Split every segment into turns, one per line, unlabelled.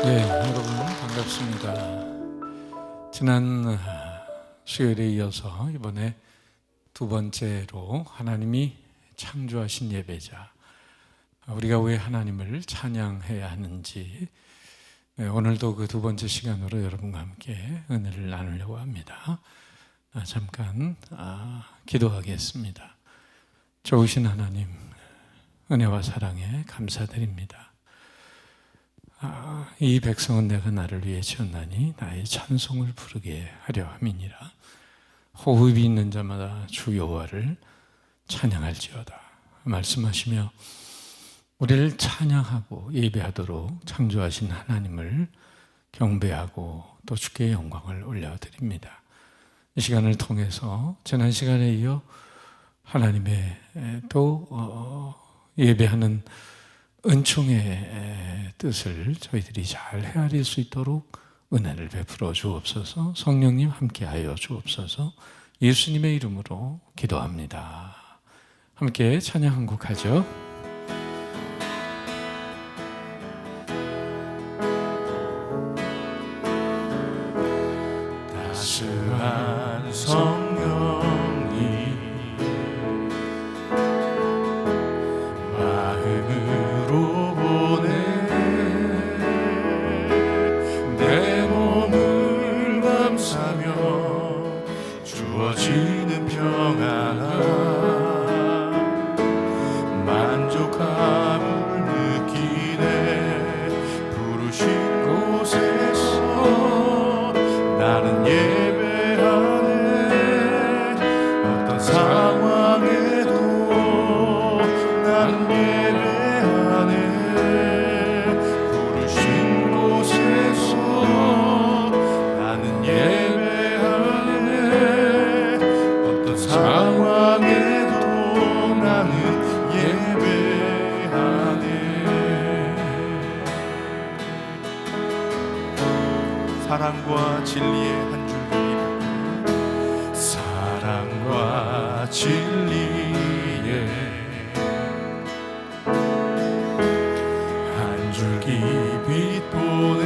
네, 여러분 반갑습니다. 지난 수요일에 이어서 이번에 두 번째로 하나님이 창조하신 예배자, 우리가 왜 하나님을 찬양해야 하는지, 오늘도 그 두 번째 시간으로 여러분과 함께 은혜를 나누려고 합니다. 잠깐 기도하겠습니다. 좋으신 하나님, 은혜와 사랑에 감사드립니다. 이 백성은 내가 나를 위해 지었나니 나의 찬송을 부르게 하려 함이니라. 호흡이 있는 자마다 주 여호와를 찬양할지어다 말씀하시며 우리를 찬양하고 예배하도록 창조하신 하나님을 경배하고 또 주께 영광을 올려드립니다. 이 시간을 통해서 지난 시간에 이어 하나님의 또 예배하는 은총의 뜻을 저희들이 잘 헤아릴 수 있도록 은혜를 베풀어 주옵소서. 성령님 함께하여 주옵소서. 예수님의 이름으로 기도합니다. 함께 찬양 한 곡 하죠.
따스한 성령님 마음으로 보내 내 몸을 감싸며 주어지는 평안함 만족함을 느끼네. 부르신 곳에서 나는 예배하네. 어떤 상황에도 나는 예배하네. 부르신 곳에서 나는 예배하네. 어떤 상황에도 나는 예배하네. 사랑과 진리의 한 줄기 사랑과 진리의 한 줄기 빛 보내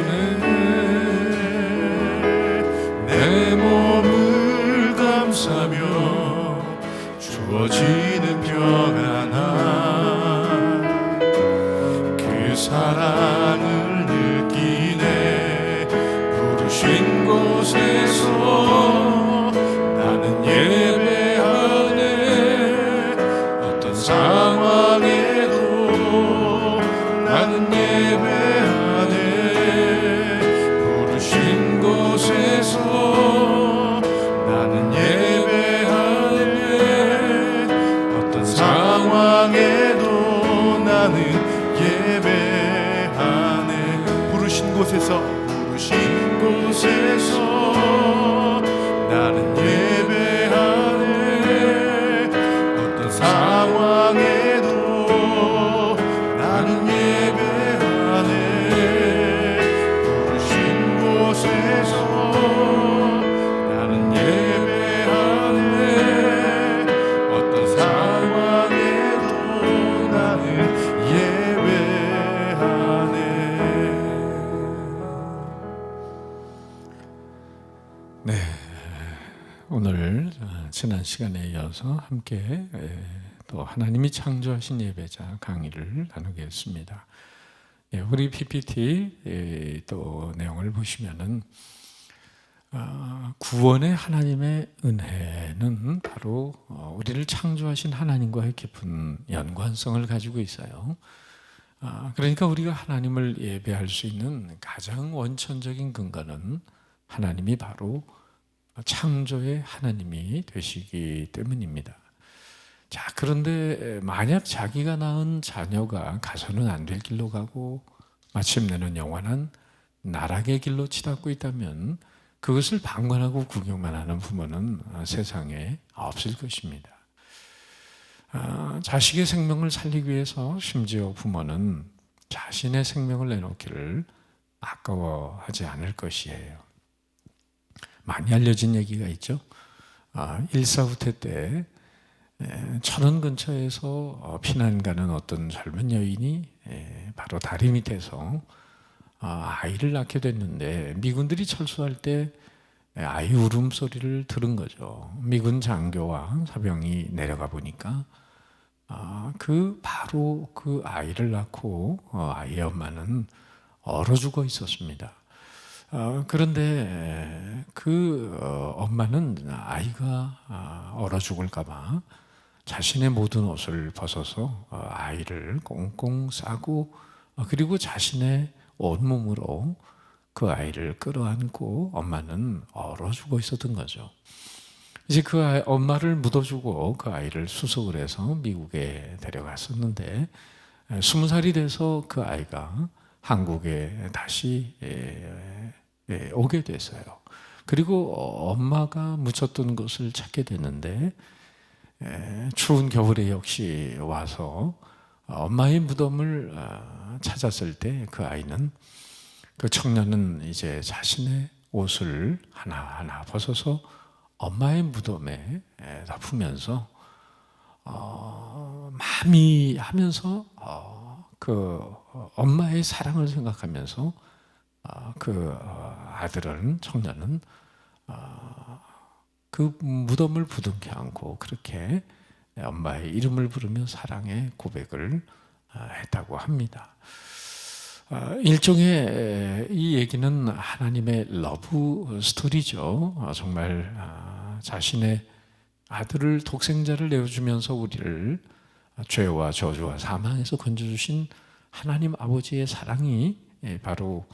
내 몸을 감싸며 주어지는 평안함 그 사랑을 느끼네. 부르신 곳에서 나는 예배하네. 어떤 상황에도 나는 예배하네. 부르신 곳에서 나는 예배하네. 어떤 상황에도 나는 예배하네. 부르신 곳에서 나는 예배하네. 어떤 상황에도 나는 예배하네. 부르신 곳에서 나는 예배하네. 어떤 상황에도 나는 예배하네.
네, 오늘 지난 시간에 이어서 함께 또 하나님이 창조하신 예배자 강의를 나누겠습니다. 우리 PPT 또 내용을 보시면은 구원의 하나님의 은혜는 바로 우리를 창조하신 하나님과의 깊은 연관성을 가지고 있어요. 그러니까 우리가 하나님을 예배할 수 있는 가장 원천적인 근거는 하나님이 바로 창조의 하나님이 되시기 때문입니다. 자, 그런데 만약 자기가 낳은 자녀가 가서는 안 될 길로 가고 마침내는 영원한 나락의 길로 치닫고 있다면 그것을 방관하고 구경만 하는 부모는 세상에 없을 것입니다. 자식의 생명을 살리기 위해서 심지어 부모는 자신의 생명을 내놓기를 아까워하지 않을 것이에요. 많이 알려진 얘기가 있죠. 일사후퇴 때 천원 근처에서 피난 가는 어떤 젊은 여인이 바로 다리 밑에서 아이를 낳게 됐는데 미군들이 철수할 때 아이 울음소리를 들은 거죠. 미군 장교와 사병이 내려가 보니까 바로 그 아이를 낳고 아이의 엄마는 얼어 죽어 있었습니다. 그런데 그 엄마는 아이가 얼어 죽을까봐 자신의 모든 옷을 벗어서 아이를 꽁꽁 싸고 그리고 자신의 온몸으로 그 아이를 끌어안고 엄마는 얼어 죽어 있었던 거죠. 이제 그 엄마를 묻어주고 그 아이를 수속을 해서 미국에 데려갔었는데 20살이 돼서 그 아이가 한국에 다시 오게 됐어요. 그리고 엄마가 묻혔던 것을 찾게 됐는데 추운 겨울에 역시 와서 엄마의 무덤을 찾았을 때 그 아이는 그 청년은 이제 자신의 옷을 하나하나 벗어서 엄마의 무덤에 덮으면서 마미하면서 그 엄마의 사랑을 생각하면서 그 청년은 그 무덤을 부둥켜 안고 그렇게 엄마의 이름을 부르며 사랑의 고백을 했다고 합니다. 일종의 이 얘기는 하나님의 러브 스토리죠. 정말 자신의 아들을 독생자를 내어주면서 우리를 죄와 저주와 사망에서 건져주신 하나님 아버지의 사랑이 바로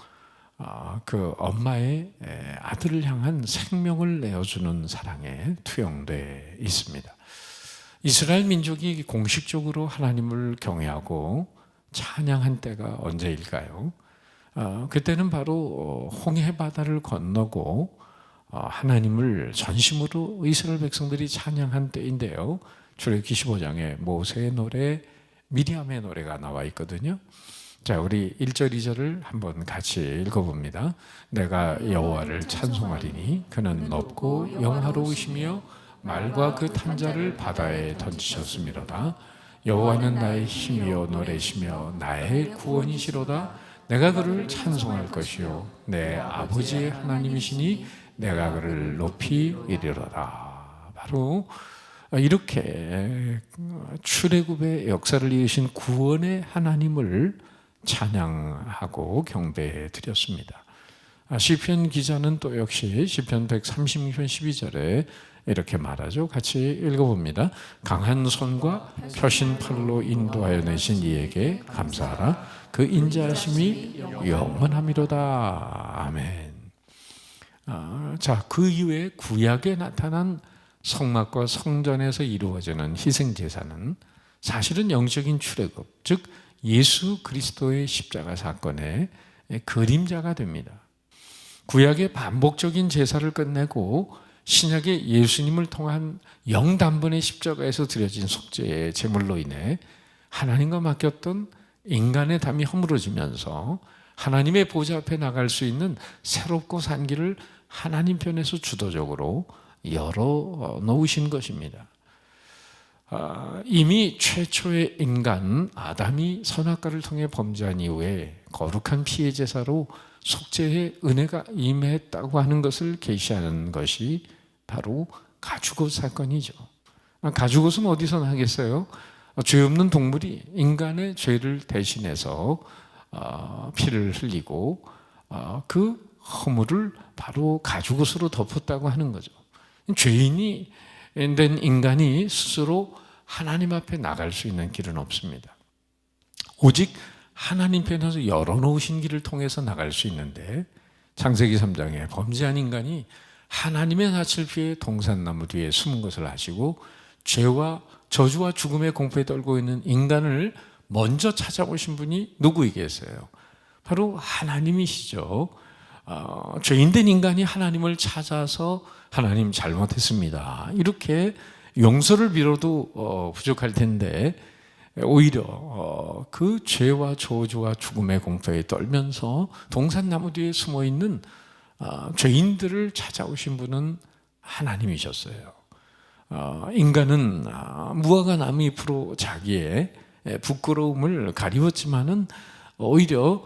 그 엄마의 아들을 향한 생명을 내어주는 사랑에 투영되어 있습니다. 이스라엘 민족이 공식적으로 하나님을 경외하고 찬양한 때가 언제일까요? 그때는 바로 홍해 바다를 건너고 하나님을 전심으로 이스라엘 백성들이 찬양한 때인데요. 출애굽기 15장에 모세의 노래, 미리암의 노래가 나와 있거든요. 자, 우리 1절, 2절을 한번 같이 읽어봅니다. 내가 여호와를 찬송하리니 그는 높고 영화로우시며 말과 그 탄자를 바다에 던지셨음이로다. 여호와는 나의 힘이요 노래시며 나의 구원이시로다. 내가 그를 찬송할 것이요 내 아버지의 하나님이시니 내가 그를 높이 이르러다. 바로 이렇게 출애굽의 역사를 이으신 구원의 하나님을 찬양하고 경배해 드렸습니다. 시편 기자는 또 역시 시편 136편 12절에 이렇게 말하죠. 같이 읽어봅니다. 강한 손과 펴신 팔로 인도하여 내신 이에게 감사하라. 그 인자하심이 영원함이로다. 아멘. 자, 그 이후에 구약에 나타난 성막과 성전에서 이루어지는 희생제사는 사실은 영적인 출애굽, 즉 예수 그리스도의 십자가 사건의 그림자가 됩니다. 구약의 반복적인 제사를 끝내고 신약의 예수님을 통한 영단번의 십자가에서 드려진 속죄의 제물로 인해 하나님과 맡겼던 인간의 담이 허물어지면서 하나님의 보좌 앞에 나갈 수 있는 새롭고 산 길을 하나님 편에서 주도적으로 열어 놓으신 것입니다. 이미 최초의 인간 아담이 선악과를 통해 범죄한 이후에 거룩한 피의 제사로 속죄의 은혜가 임했다고 하는 것을 계시하는 것이 바로 가죽옷 사건이죠. 가죽옷은 어디서 나겠어요? 죄 없는 동물이 인간의 죄를 대신해서 피를 흘리고 그 허물을 바로 가죽옷으로 덮었다고 하는 거죠. 죄인이 된 인간이 스스로 하나님 앞에 나갈 수 있는 길은 없습니다. 오직 하나님 편에서 열어놓으신 길을 통해서 나갈 수 있는데 창세기 3장에 범죄한 인간이 하나님의 낯을 피해 동산나무 뒤에 숨은 것을 아시고 죄와 저주와 죽음의 공포에 떨고 있는 인간을 먼저 찾아오신 분이 누구이겠어요? 바로 하나님이시죠. 죄인된 인간이 하나님을 찾아서 하나님 잘못했습니다. 이렇게 용서를 빌어도 부족할 텐데 오히려 그 죄와 저주와 죽음의 공포에 떨면서 동산나무 뒤에 숨어있는 죄인들을 찾아오신 분은 하나님이셨어요. 인간은 무화과 나무 잎으로 자기의 부끄러움을 가리웠지만은 오히려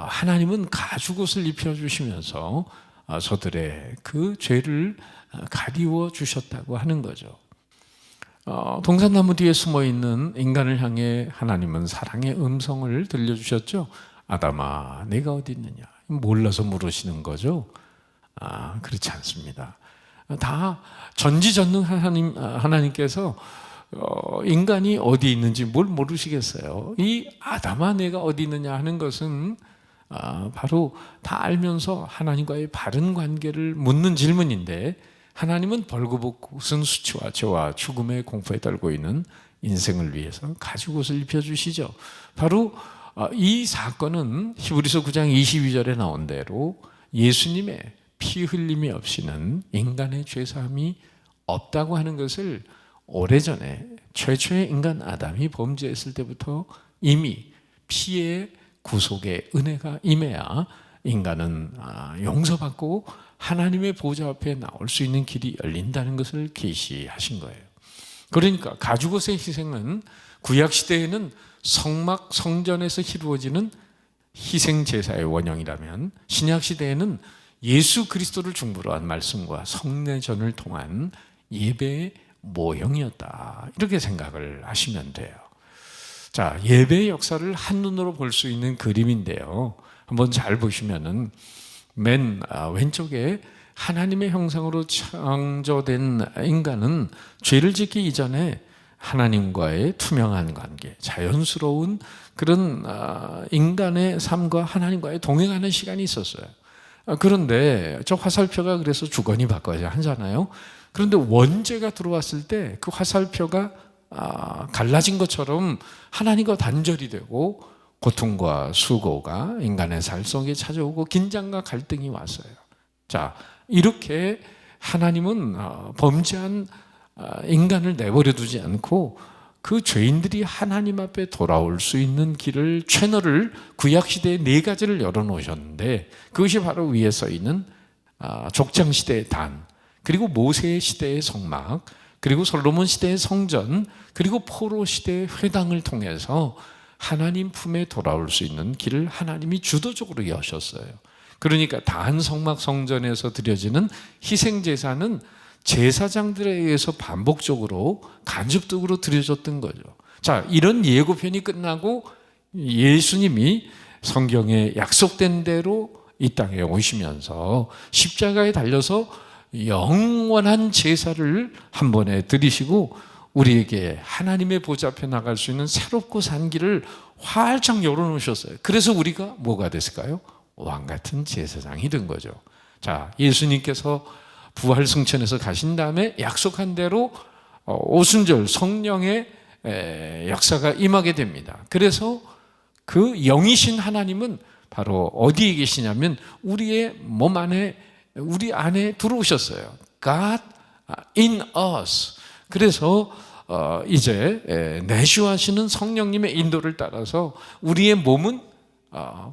하나님은 가죽옷을 입혀주시면서 저들의 그 죄를 가리워 주셨다고 하는 거죠. 동산나무 뒤에 숨어있는 인간을 향해 하나님은 사랑의 음성을 들려주셨죠. 아담아, 내가 어디 있느냐? 몰라서 물으시는 거죠. 그렇지 않습니다. 다 전지전능한 하나님께서 인간이 어디 있는지 뭘 모르시겠어요. 이 아담아 내가 어디 있느냐 하는 것은 바로 다 알면서 하나님과의 바른 관계를 묻는 질문인데, 하나님은 벌거벗은 수치와 죄와 죽음의 공포에 떨고 있는 인생을 위해서 가죽옷을 입혀주시죠. 바로 이 사건은 히브리서 9장 22절에 나온 대로 예수님의 피 흘림이 없이는 인간의 죄사함이 없다고 하는 것을 오래전에 최초의 인간 아담이 범죄했을 때부터 이미 피의 구속의 은혜가 임해야 인간은 용서받고 하나님의 보좌 앞에 나올 수 있는 길이 열린다는 것을 계시하신 거예요. 그러니까 가죽옷의 희생은 구약시대에는 성막 성전에서 이루어지는 희생제사의 원형이라면, 신약시대에는 예수 그리스도를 중보로 한 말씀과 성례전을 통한 예배의 모형이었다, 이렇게 생각을 하시면 돼요. 자, 예배의 역사를 한눈으로 볼 수 있는 그림인데요, 한번 잘 보시면은 맨 왼쪽에 하나님의 형상으로 창조된 인간은 죄를 짓기 이전에 하나님과의 투명한 관계, 자연스러운 그런 인간의 삶과 하나님과의 동행하는 시간이 있었어요. 그런데 저 화살표가 그래서 주거니 받거니 하잖아요. 그런데 원죄가 들어왔을 때 그 화살표가 갈라진 것처럼 하나님과 단절이 되고 고통과 수고가 인간의 살 속에 찾아오고 긴장과 갈등이 왔어요. 자, 이렇게 하나님은 범죄한 인간을 내버려 두지 않고 그 죄인들이 하나님 앞에 돌아올 수 있는 길을, 채널을 구약시대에 4가지를 열어놓으셨는데, 그것이 바로 위에 써 있는 족장시대의 단, 그리고 모세 시대의 성막, 그리고 솔로몬 시대의 성전, 그리고 포로 시대의 회당을 통해서 하나님 품에 돌아올 수 있는 길을 하나님이 주도적으로 여셨어요. 그러니까 단 성막 성전에서 드려지는 희생제사는 제사장들에 의해서 반복적으로 간접적으로 드려졌던 거죠. 자, 이런 예고편이 끝나고 예수님이 성경에 약속된 대로 이 땅에 오시면서 십자가에 달려서 영원한 제사를 한 번에 드리시고 우리에게 하나님의 보좌 앞에 나갈 수 있는 새롭고 산 길을 활짝 열어놓으셨어요. 그래서 우리가 뭐가 됐을까요? 왕 같은 제사장이 된 거죠. 자, 예수님께서 부활 승천해서 가신 다음에 약속한 대로 오순절 성령의 역사가 임하게 됩니다. 그래서 그 영이신 하나님은 바로 어디에 계시냐면 우리의 몸 안에, 우리 안에 들어오셨어요. God in us. 그래서 이제 내주하시는 성령님의 인도를 따라서 우리의 몸은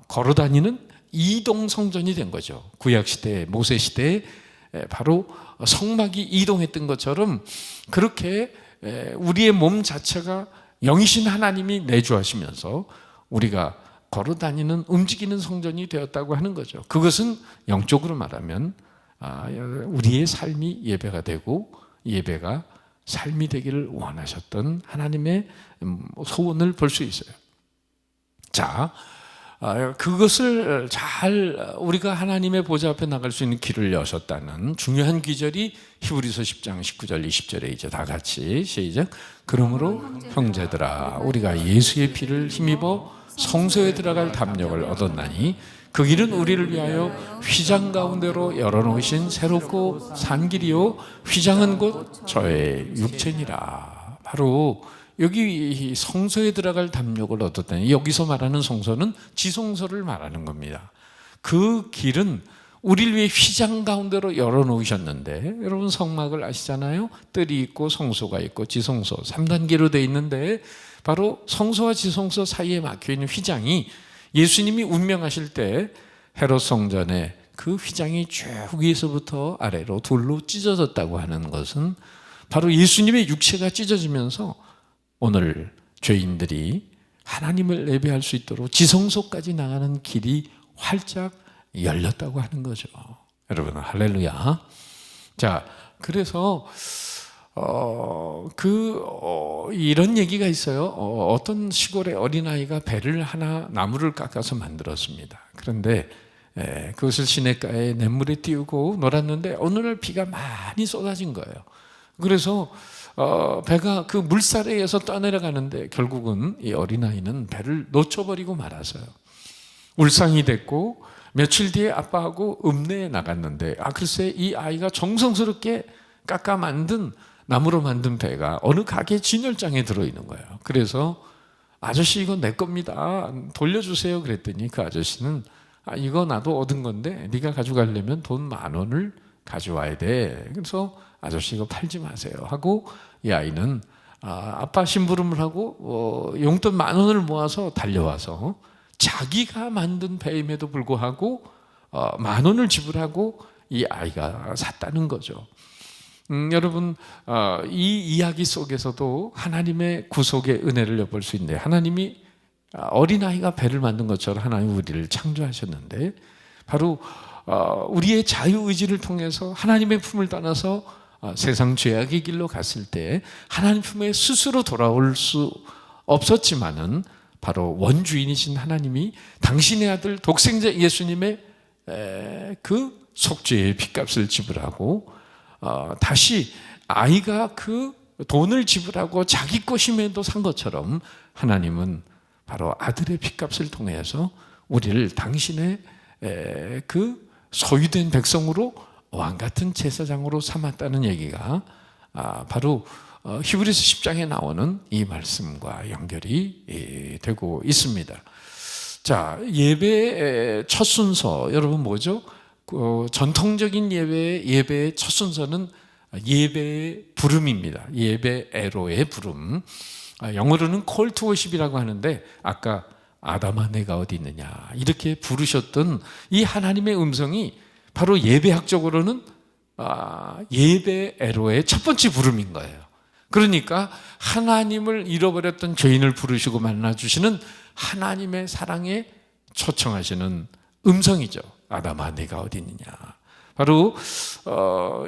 걸어다니는 이동 성전이 된 거죠. 구약시대, 모세시대에 바로 성막이 이동했던 것처럼 그렇게 우리의 몸 자체가 영이신 하나님이 내주하시면서 우리가 걸어다니는, 움직이는 성전이 되었다고 하는 거죠. 그것은 영적으로 말하면 우리의 삶이 예배가 되고 예배가 삶이 되기를 원하셨던 하나님의 소원을 볼 수 있어요. 자, 그것을 잘 우리가 하나님의 보좌 앞에 나갈 수 있는 길을 여셨다는 중요한 기절이 히브리서 10장 19절 20절에 이제 다 같이 시작. 그러므로 형제들아 우리가 예수의 피를 힘입어 성소에 들어갈 담력을 얻었나니 그 길은 우리를 위하여 휘장 가운데로 열어놓으신 새롭고 산 길이요 휘장은 곧 저의 육체니라. 바로 여기 성소에 들어갈 담력을 얻었다니, 여기서 말하는 성소는 지성소를 말하는 겁니다. 그 길은 우리를 위해 휘장 가운데로 열어놓으셨는데, 여러분 성막을 아시잖아요. 뜰이 있고 성소가 있고 지성소 3단계로 되어 있는데, 바로 성소와 지성소 사이에 막혀있는 휘장이 예수님이 운명하실 때 헤롯 성전에 그 휘장이 쭉 위에서부터 아래로 돌로 찢어졌다고 하는 것은 바로 예수님의 육체가 찢어지면서 오늘 죄인들이 하나님을 예배할 수 있도록 지성소까지 나가는 길이 활짝 열렸다고 하는 거죠. 여러분 할렐루야. 자, 그래서 이런 얘기가 있어요. 어떤 시골의 어린아이가 배를 하나 나무를 깎아서 만들었습니다. 그런데 그것을 시냇가에 냇물에 띄우고 놀았는데 어느 날 비가 많이 쏟아진 거예요. 그래서 배가 그 물살에 의해서 떠내려가는데 결국은 이 어린아이는 배를 놓쳐버리고 말았어요. 울상이 됐고 며칠 뒤에 아빠하고 읍내에 나갔는데 글쎄 이 아이가 정성스럽게 깎아 만든 나무로 만든 배가 어느 가게 진열장에 들어있는 거예요. 그래서 아저씨 이거 내 겁니다. 돌려주세요. 그랬더니 그 아저씨는 이거 나도 얻은 건데 네가 가져가려면 돈 10,000원을 가져와야 돼. 그래서 아저씨 이거 팔지 마세요 하고 이 아이는 아빠 심부름을 하고 용돈 10,000원을 모아서 달려와서 자기가 만든 배임에도 불구하고 10,000원을 지불하고 이 아이가 샀다는 거죠. 여러분 이 이야기 속에서도 하나님의 구속의 은혜를 엿볼 수 있는데 하나님이 어린아이가 배를 만든 것처럼 하나님 우리를 창조하셨는데 바로 우리의 자유의지를 통해서 하나님의 품을 떠나서 세상 죄악의 길로 갔을 때 하나님 품에 스스로 돌아올 수 없었지만은 바로 원주인이신 하나님이 당신의 아들 독생자 예수님의 그 속죄의 핏값을 지불하고 다시 아이가 그 돈을 지불하고 자기 것임에도 산 것처럼 하나님은 바로 아들의 핏값을 통해서 우리를 당신의 그 소유된 백성으로 왕같은 제사장으로 삼았다는 얘기가 바로 히브리서 10장에 나오는 이 말씀과 연결이 되고 있습니다. 자, 예배의 첫 순서 여러분 뭐죠? 전통적인 예배의 첫 순서는 예배의 부름입니다. 예배 에로의 부름. 영어로는 call to worship이라고 하는데 아까 아담아 내가 어디 있느냐 이렇게 부르셨던 이 하나님의 음성이 바로 예배학적으로는 예배 에로의 첫 번째 부름인 거예요. 그러니까 하나님을 잃어버렸던 죄인을 부르시고 만나주시는 하나님의 사랑에 초청하시는 음성이죠. 아담아 내가 어디 있느냐. 바로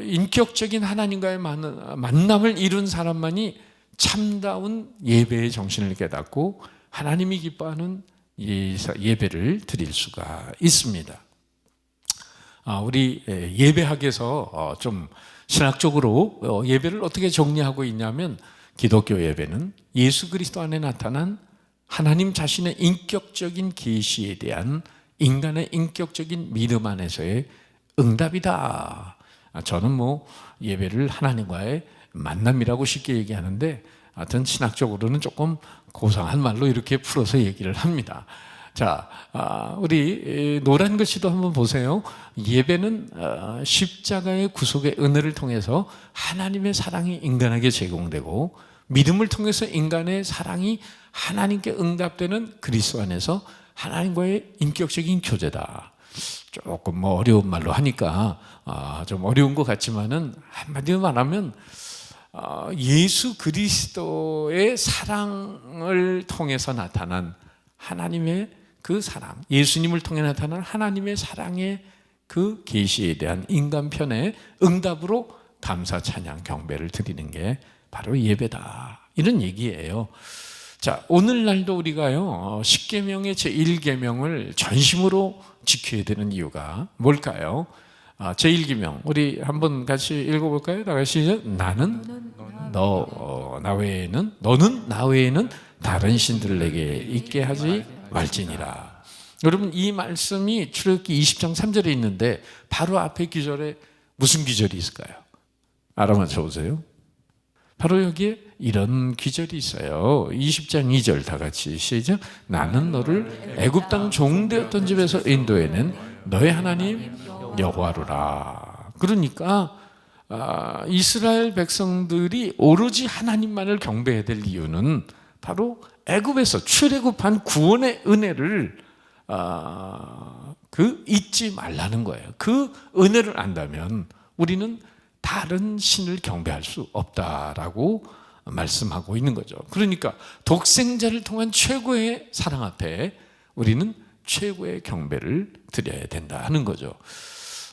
인격적인 하나님과의 만남을 이룬 사람만이 참다운 예배의 정신을 깨닫고 하나님이 기뻐하는 예배를 드릴 수가 있습니다. 우리 예배학에서 좀 신학적으로 예배를 어떻게 정리하고 있냐면 기독교 예배는 예수 그리스도 안에 나타난 하나님 자신의 인격적인 계시에 대한 인간의 인격적인 믿음 안에서의 응답이다. 저는 뭐 예배를 하나님과의 만남이라고 쉽게 얘기하는데 하여튼 신학적으로는 조금 고상한 말로 이렇게 풀어서 얘기를 합니다. 자, 우리 노란 글씨도 한번 보세요. 예배는 십자가의 구속의 은혜를 통해서 하나님의 사랑이 인간에게 제공되고 믿음을 통해서 인간의 사랑이 하나님께 응답되는 그리스도 안에서 하나님과의 인격적인 교제다. 조금 뭐 어려운 말로 하니까 좀 어려운 것 같지만은 한마디로 말하면 예수 그리스도의 사랑을 통해서 나타난 하나님의 그 사랑, 예수님을 통해 나타난 하나님의 사랑의 그 계시에 대한 인간편의 응답으로 감사, 찬양, 경배를 드리는 게 바로 예배다. 이런 얘기예요. 자, 오늘날도 우리가요 10계명의 제1계명을 전심으로 지켜야 되는 이유가 뭘까요? 제1계명 우리 한번 같이 읽어볼까요? 다 같이 나는 나 외에는 너는 나 외에는 다른 신들을 내게 있게 하지 말지니라. 여러분 이 말씀이 출애굽기 20장 3절에 있는데 바로 앞에 기절에 무슨 기절이 있을까요? 알아맞혀 보세요. 바로 여기에 이런 기절이 있어요. 20장 2절 다 같이 시작. 나는 너를 애굽 땅 종되었던 집에서 인도해낸 너의 하나님 여호와로라. 그러니까 이스라엘 백성들이 오로지 하나님만을 경배해야 될 이유는 바로 애굽에서 출애굽한 구원의 은혜를 잊지 말라는 거예요. 그 은혜를 안다면 우리는 다른 신을 경배할 수 없다라고 말씀하고 있는 거죠. 그러니까 독생자를 통한 최고의 사랑 앞에 우리는 최고의 경배를 드려야 된다 하는 거죠.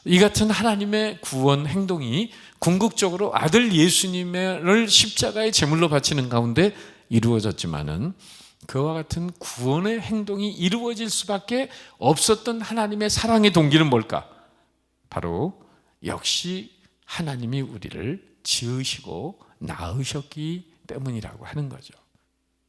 이 같은 하나님의 구원 행동이 궁극적으로 아들 예수님을 십자가의 제물로 바치는 가운데 이루어졌지만은 그와 같은 구원의 행동이 이루어질 수밖에 없었던 하나님의 사랑의 동기는 뭘까? 바로 역시 하나님이 우리를 지으시고 낳으셨기 때문이라고 하는 거죠.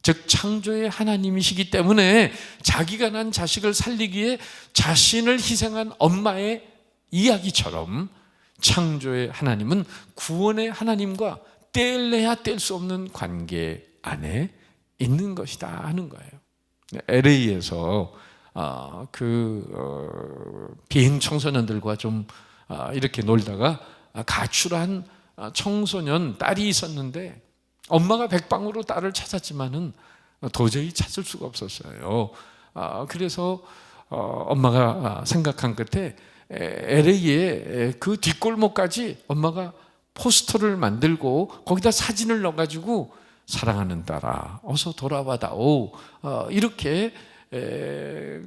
즉 창조의 하나님이시기 때문에 자기가 난 자식을 살리기에 자신을 희생한 엄마의 이야기처럼 창조의 하나님은 구원의 하나님과 뗄래야 뗄 수 없는 관계 안에 있는 것이다 하는 거예요. LA에서 비행 청소년들과 좀 이렇게 놀다가 가출한 청소년 딸이 있었는데 엄마가 백방으로 딸을 찾았지만은 도저히 찾을 수가 없었어요. 그래서 엄마가 생각한 끝에 LA의 그 뒷골목까지 엄마가 포스터를 만들고 거기다 사진을 넣어가지고 사랑하는 딸아 어서 돌아와다오 이렇게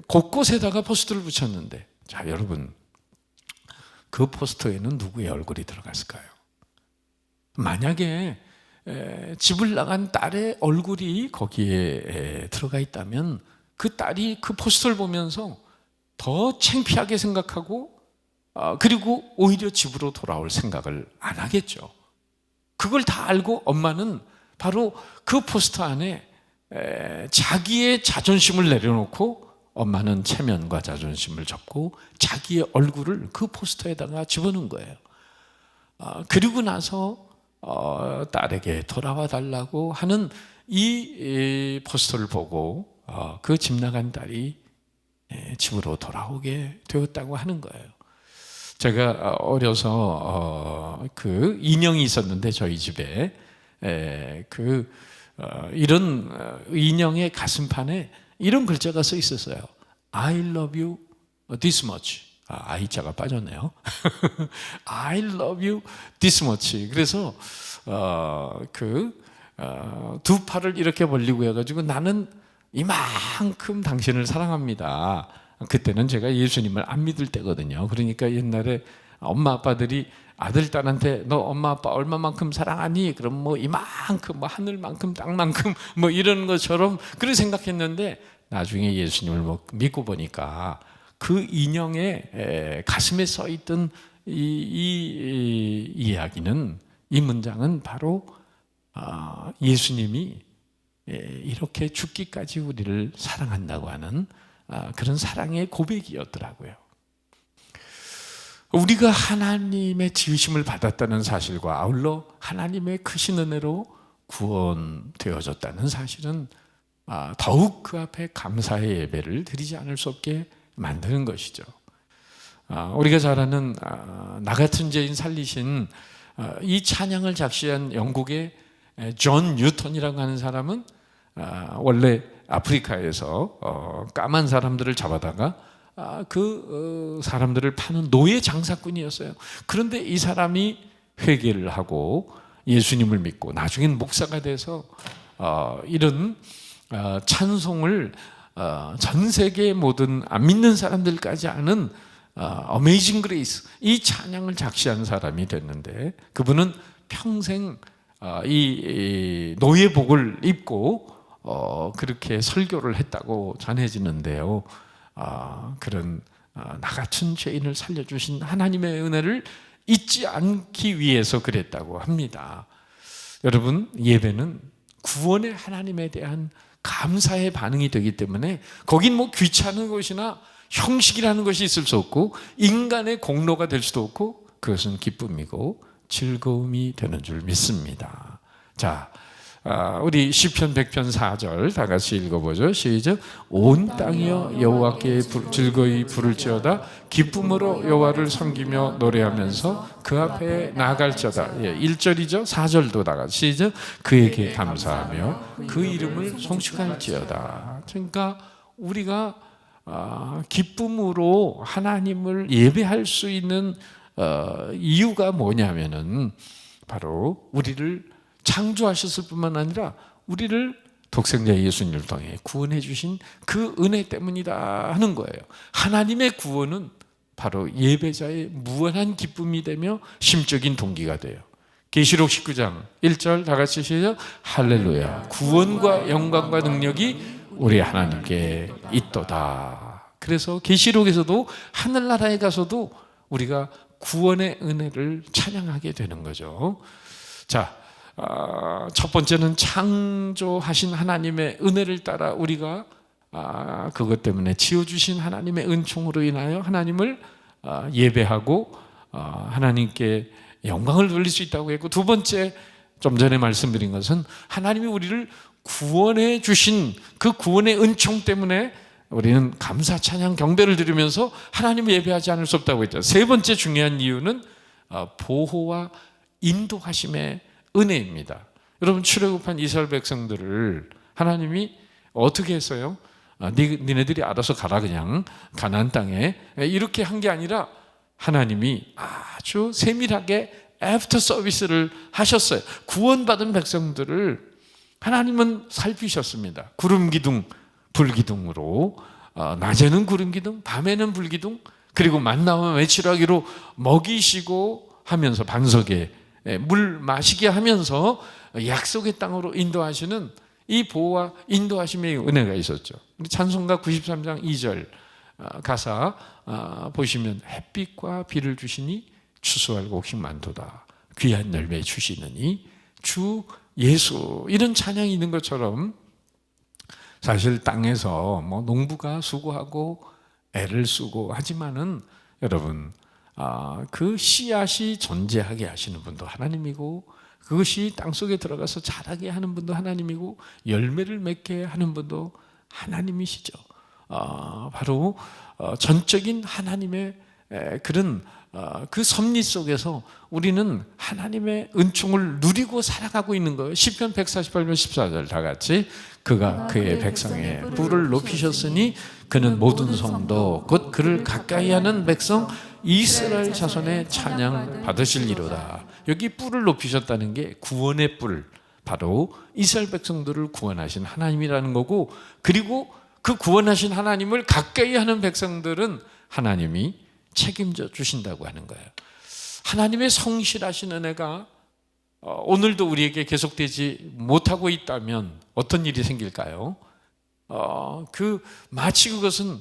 곳곳에다가 포스터를 붙였는데 자 여러분 그 포스터에는 누구의 얼굴이 들어갔을까요? 만약에 집을 나간 딸의 얼굴이 거기에 들어가 있다면 그 딸이 그 포스터를 보면서 더 창피하게 생각하고 그리고 오히려 집으로 돌아올 생각을 안 하겠죠. 그걸 다 알고 엄마는 바로 그 포스터 안에 자기의 자존심을 내려놓고 엄마는 체면과 자존심을 접고 자기의 얼굴을 그 포스터에다가 집어넣은 거예요. 그리고 나서 딸에게 돌아와 달라고 하는 이 포스터를 보고 그 집 나간 딸이 집으로 돌아오게 되었다고 하는 거예요. 제가 어려서 그 인형이 있었는데 저희 집에 이런 인형의 가슴판에 이런 글자가 써 있었어요. I love you this much. I자가 빠졌네요. I love you this much. 그래서 두 팔을 이렇게 벌리고 해가지고 나는 이만큼 당신을 사랑합니다. 그때는 제가 예수님을 안 믿을 때거든요. 그러니까 옛날에 엄마 아빠들이 아들 딸한테 너 엄마 아빠 얼마만큼 사랑하니? 그럼 뭐 이만큼 뭐 하늘만큼 땅만큼 뭐 이런 것처럼 그렇게 생각했는데 나중에 예수님을 믿고 보니까 그 인형의 가슴에 써 있던 이 이야기는 이 문장은 바로 예수님이 이렇게 죽기까지 우리를 사랑한다고 하는 그런 사랑의 고백이었더라고요. 우리가 하나님의 지으심을 받았다는 사실과 아울러 하나님의 크신 은혜로 구원되어졌다는 사실은 더욱 그 앞에 감사의 예배를 드리지 않을 수 없게 만드는 것이죠. 우리가 잘 아는 나 같은 죄인 살리신 이 찬양을 작시한 영국의 존 뉴턴이라고 하는 사람은 원래 아프리카에서 까만 사람들을 잡아다가 그 사람들을 파는 노예 장사꾼이었어요. 그런데 이 사람이 회개를 하고 예수님을 믿고 나중엔 목사가 돼서 이런 찬송을 전 세계 모든 안 믿는 사람들까지 아는 어메이징 그레이스 이 찬양을 작시한 사람이 됐는데 그분은 평생 이 노예복을 입고 그렇게 설교를 했다고 전해지는데요. 그런 나 같은 죄인을 살려주신 하나님의 은혜를 잊지 않기 위해서 그랬다고 합니다. 여러분 예배는 구원의 하나님에 대한 감사의 반응이 되기 때문에 거긴 뭐 귀찮은 것이나 형식이라는 것이 있을 수 없고 인간의 공로가 될 수도 없고 그것은 기쁨이고 즐거움이 되는 줄 믿습니다. 자, 우리 시편 100편 4절 다 같이 읽어보죠. 시작. 온 땅이여 여호와께 즐거이 부를지어다 기쁨으로 여호와를 섬기며 노래하면서 그 앞에 나아갈지어다. 1절이죠. 4절도 다 같이 시작. 그에게 감사하며 그 이름을 송축할지어다. 그러니까 우리가 기쁨으로 하나님을 예배할 수 있는 이유가 뭐냐면은 바로 우리를 창조하셨을 뿐만 아니라 우리를 독생자 예수님을 통해 구원해 주신 그 은혜 때문이다 하는 거예요. 하나님의 구원은 바로 예배자의 무한한 기쁨이 되며 심적인 동기가 돼요. 계시록 19장 1절 다 같이 시작. 할렐루야. 구원과 영광과 능력이 우리 하나님께 있도다. 그래서 계시록에서도 하늘나라에 가서도 우리가 구원의 은혜를 찬양하게 되는 거죠. 자, 첫 번째는 창조하신 하나님의 은혜를 따라 우리가 그것 때문에 지어주신 하나님의 은총으로 인하여 하나님을 예배하고 하나님께 영광을 돌릴 수 있다고 했고, 두 번째 좀 전에 말씀드린 것은 하나님이 우리를 구원해 주신 그 구원의 은총 때문에 우리는 감사, 찬양, 경배를 드리면서 하나님을 예배하지 않을 수 없다고 했죠. 세 번째 중요한 이유는 보호와 인도하심의 은혜입니다. 여러분, 출애굽한 이스라엘 백성들을 하나님이 어떻게 했어요? 니네들이 알아서 가라, 그냥 가나안 땅에, 이렇게 한 게 아니라 하나님이 아주 세밀하게 애프터 서비스를 하셨어요. 구원받은 백성들을 하나님은 살피셨습니다. 구름 기둥, 불 기둥으로, 낮에는 구름 기둥, 밤에는 불 기둥, 그리고 만나면 외치라기로 먹이시고 하면서 반석에 물 마시게 하면서 약속의 땅으로 인도하시는 이 보호와 인도하심의 은혜가 있었죠. 찬송가 93장 2절 가사 보시면 햇빛과 비를 주시니 추수할 곡식 많도다. 귀한 열매 주시느니 주 예수, 이런 찬양이 있는 것처럼 사실 땅에서 뭐 농부가 수고하고 애를 쓰고 하지만은 여러분, 그 씨앗이 존재하게 하시는 분도 하나님이고, 그것이 땅속에 들어가서 자라게 하는 분도 하나님이고, 열매를 맺게 하는 분도 하나님이시죠. 바로 전적인 하나님의 그런 그 섭리 속에서 우리는 하나님의 은총을 누리고 살아가고 있는 거예요. 시편 148편 14절 다 같이. 그가 그의 백성의 뿔을 높이셨으니 그는 모든 성도 곧 그를 가까이 하는 백성 이스라엘 자손의 찬양 받으실리로다. 여기 뿔을 높이셨다는 게 구원의 뿔, 바로 이스라엘 백성들을 구원하신 하나님이라는 거고, 그리고 그 구원하신 하나님을 가까이 하는 백성들은 하나님이 책임져 주신다고 하는 거예요. 하나님의 성실하신 은혜가 오늘도 우리에게 계속되지 못하고 있다면 어떤 일이 생길까요? 마치 그것은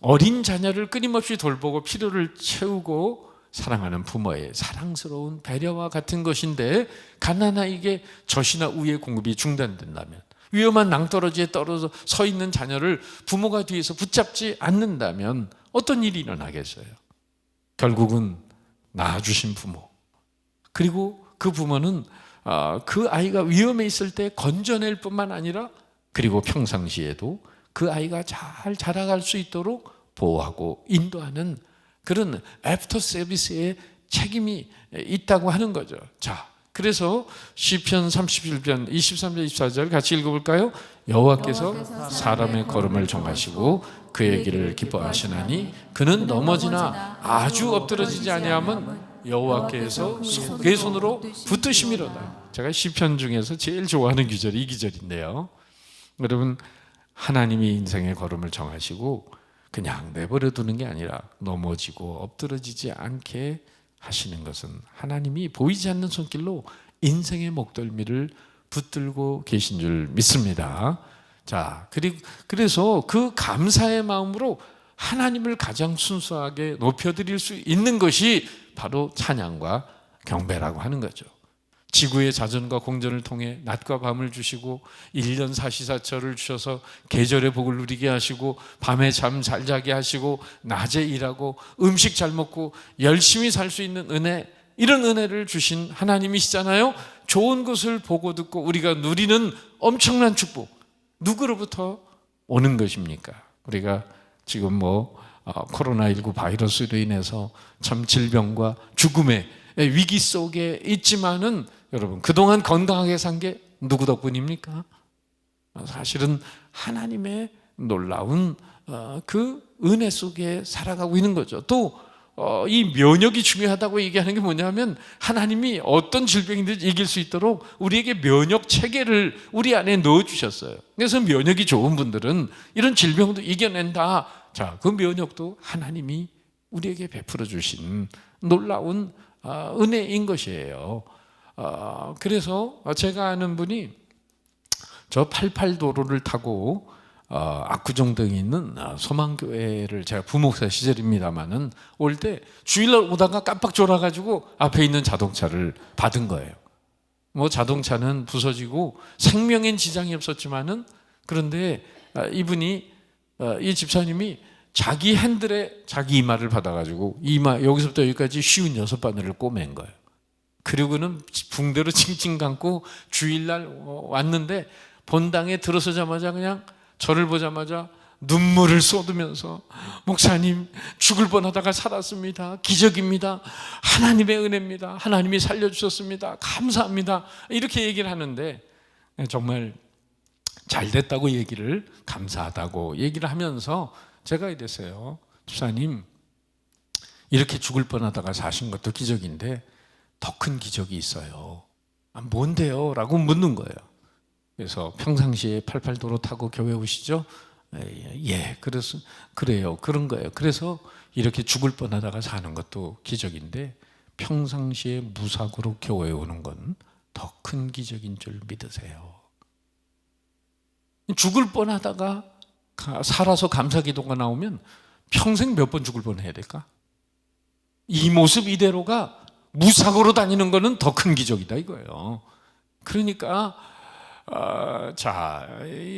어린 자녀를 끊임없이 돌보고 필요를 채우고 사랑하는 부모의 사랑스러운 배려와 같은 것인데, 갓난아이에게 젖이나 우유의 공급이 중단된다면, 위험한 낭떠러지에 떨어져 서 있는 자녀를 부모가 뒤에서 붙잡지 않는다면 어떤 일이 일어나겠어요? 결국은 낳아주신 부모, 그리고 그 부모는 그 아이가 위험에 있을 때 건져낼 뿐만 아니라, 그리고 평상시에도 그 아이가 잘 자라갈 수 있도록 보호하고 인도하는 그런 애프터 서비스의 책임이 있다고 하는 거죠. 자, 그래서 시편 31편 23절 24절 같이 읽어볼까요? 여호와께서 사람의 걸음을 정하시고 그의 길을 기뻐하시나니 그는 넘어지나 아주 엎드러지지 아니하면 여호와께서 그의 손으로 붙드심이로다. 제가 시편 중에서 제일 좋아하는 구절이 이 구절인데요. 여러분, 하나님이 인생의 걸음을 정하시고 그냥 내버려 두는 게 아니라 넘어지고 엎드러지지 않게 하시는 것은 하나님이 보이지 않는 손길로 인생의 목덜미를 붙들고 계신 줄 믿습니다. 자, 그래서 그 감사의 마음으로 하나님을 가장 순수하게 높여드릴 수 있는 것이 바로 찬양과 경배라고 하는 거죠. 지구의 자전과 공전을 통해 낮과 밤을 주시고 1년 사시사철을 주셔서 계절의 복을 누리게 하시고 밤에 잠 잘 자게 하시고 낮에 일하고 음식 잘 먹고 열심히 살 수 있는 은혜, 이런 은혜를 주신 하나님이시잖아요. 좋은 것을 보고 듣고 우리가 누리는 엄청난 축복, 누구로부터 오는 것입니까? 우리가 지금 코로나19 바이러스로 인해서 참 질병과 죽음의 위기 속에 있지만은 여러분, 그동안 건강하게 산 게 누구 덕분입니까? 사실은 하나님의 놀라운 그 은혜 속에 살아가고 있는 거죠. 또 이 면역이 중요하다고 얘기하는 게 뭐냐면 하나님이 어떤 질병이든지 이길 수 있도록 우리에게 면역 체계를 우리 안에 넣어주셨어요. 그래서 면역이 좋은 분들은 이런 질병도 이겨낸다. 자, 그 면역도 하나님이 우리에게 베풀어 주신 놀라운 은혜인 것이에요. 그래서 제가 아는 분이 저 88도로를 타고 압구정동에 있는 소망교회를 제가 부목사 시절입니다만은 올 때 주일날 오다가 깜빡 졸아가지고 앞에 있는 자동차를 받은 거예요. 뭐 자동차는 부서지고 생명엔 지장이 없었지만은 그런데 이분이 이 집사님이 자기 핸들에 자기 이마를 받아가지고 이마 여기서부터 여기까지 56바늘을 꼬맨 거예요. 그리고는 붕대로 칭칭 감고 주일날 왔는데 본당에 들어서자마자 그냥 저를 보자마자 눈물을 쏟으면서 목사님 죽을 뻔하다가 살았습니다. 기적입니다. 하나님의 은혜입니다. 하나님이 살려주셨습니다. 감사합니다. 이렇게 얘기를 하는데 정말 잘 됐다고 얘기를 감사하다고 얘기를 하면서 제가 이랬어요. 집사님 이렇게 죽을 뻔하다가 사신 것도 기적인데 더 큰 기적이 있어요. 뭔데요? 라고 묻는 거예요. 그래서 평상시에 88도로 타고 교회 오시죠? 예, 그래요. 그런 거예요. 그래서 이렇게 죽을 뻔하다가 사는 것도 기적인데 평상시에 무사고로 교회에 오는 건 더 큰 기적인 줄 믿으세요. 죽을 뻔하다가 살아서 감사 기도가 나오면 평생 몇 번 죽을 뻔해야 될까? 이 모습 이대로가 무사고로 다니는 거는 더 큰 기적이다 이거예요. 그러니까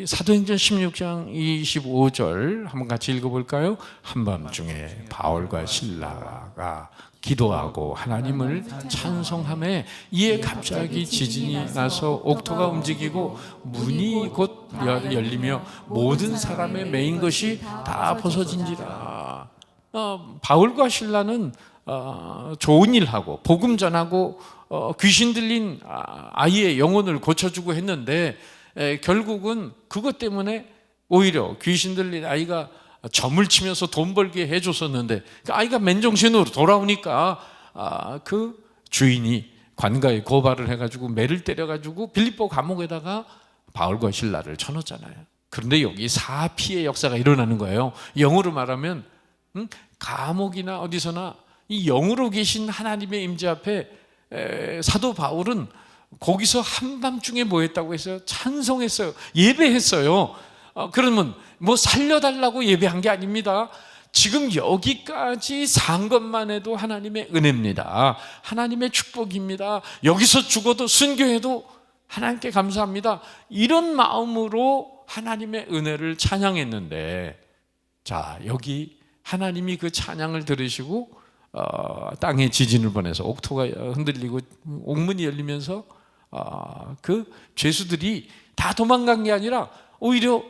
사도행전 16장 25절 한번 같이 읽어볼까요? 한밤중에 바울과 실라가 기도하고 하나님을 찬송하며 이에 갑자기 지진이 나서 옥토가 움직이고 문이 곧 열리며 모든 사람의 매인 것이 다 벗어진지라. 바울과 실라는 좋은 일하고 복음 전하고 귀신 들린 아이의 영혼을 고쳐주고 했는데 결국은 그것 때문에 오히려 귀신 들린 아이가 점을 치면서 돈 벌게 해줬었는데 그 아이가 맨정신으로 돌아오니까 그 주인이 관가에 고발을 해가지고 매를 때려가지고 빌립보 감옥에다가 바울과 실라를 쳐넣었잖아요. 그런데 여기 사피의 역사가 일어나는 거예요. 영어로 말하면 감옥이나 어디서나 이 영으로 계신 하나님의 임재 앞에 사도 바울은 거기서 한밤중에 뭐 했다고 했어요? 찬송했어요. 예배했어요. 그러면 뭐 살려달라고 예배한 게 아닙니다. 지금 여기까지 산 것만 해도 하나님의 은혜입니다. 하나님의 축복입니다. 여기서 죽어도 순교해도 하나님께 감사합니다. 이런 마음으로 하나님의 은혜를 찬양했는데 자, 여기 하나님이 그 찬양을 들으시고 땅에 지진을 보내서 옥토가 흔들리고 옥문이 열리면서 그 죄수들이 다 도망간 게 아니라 오히려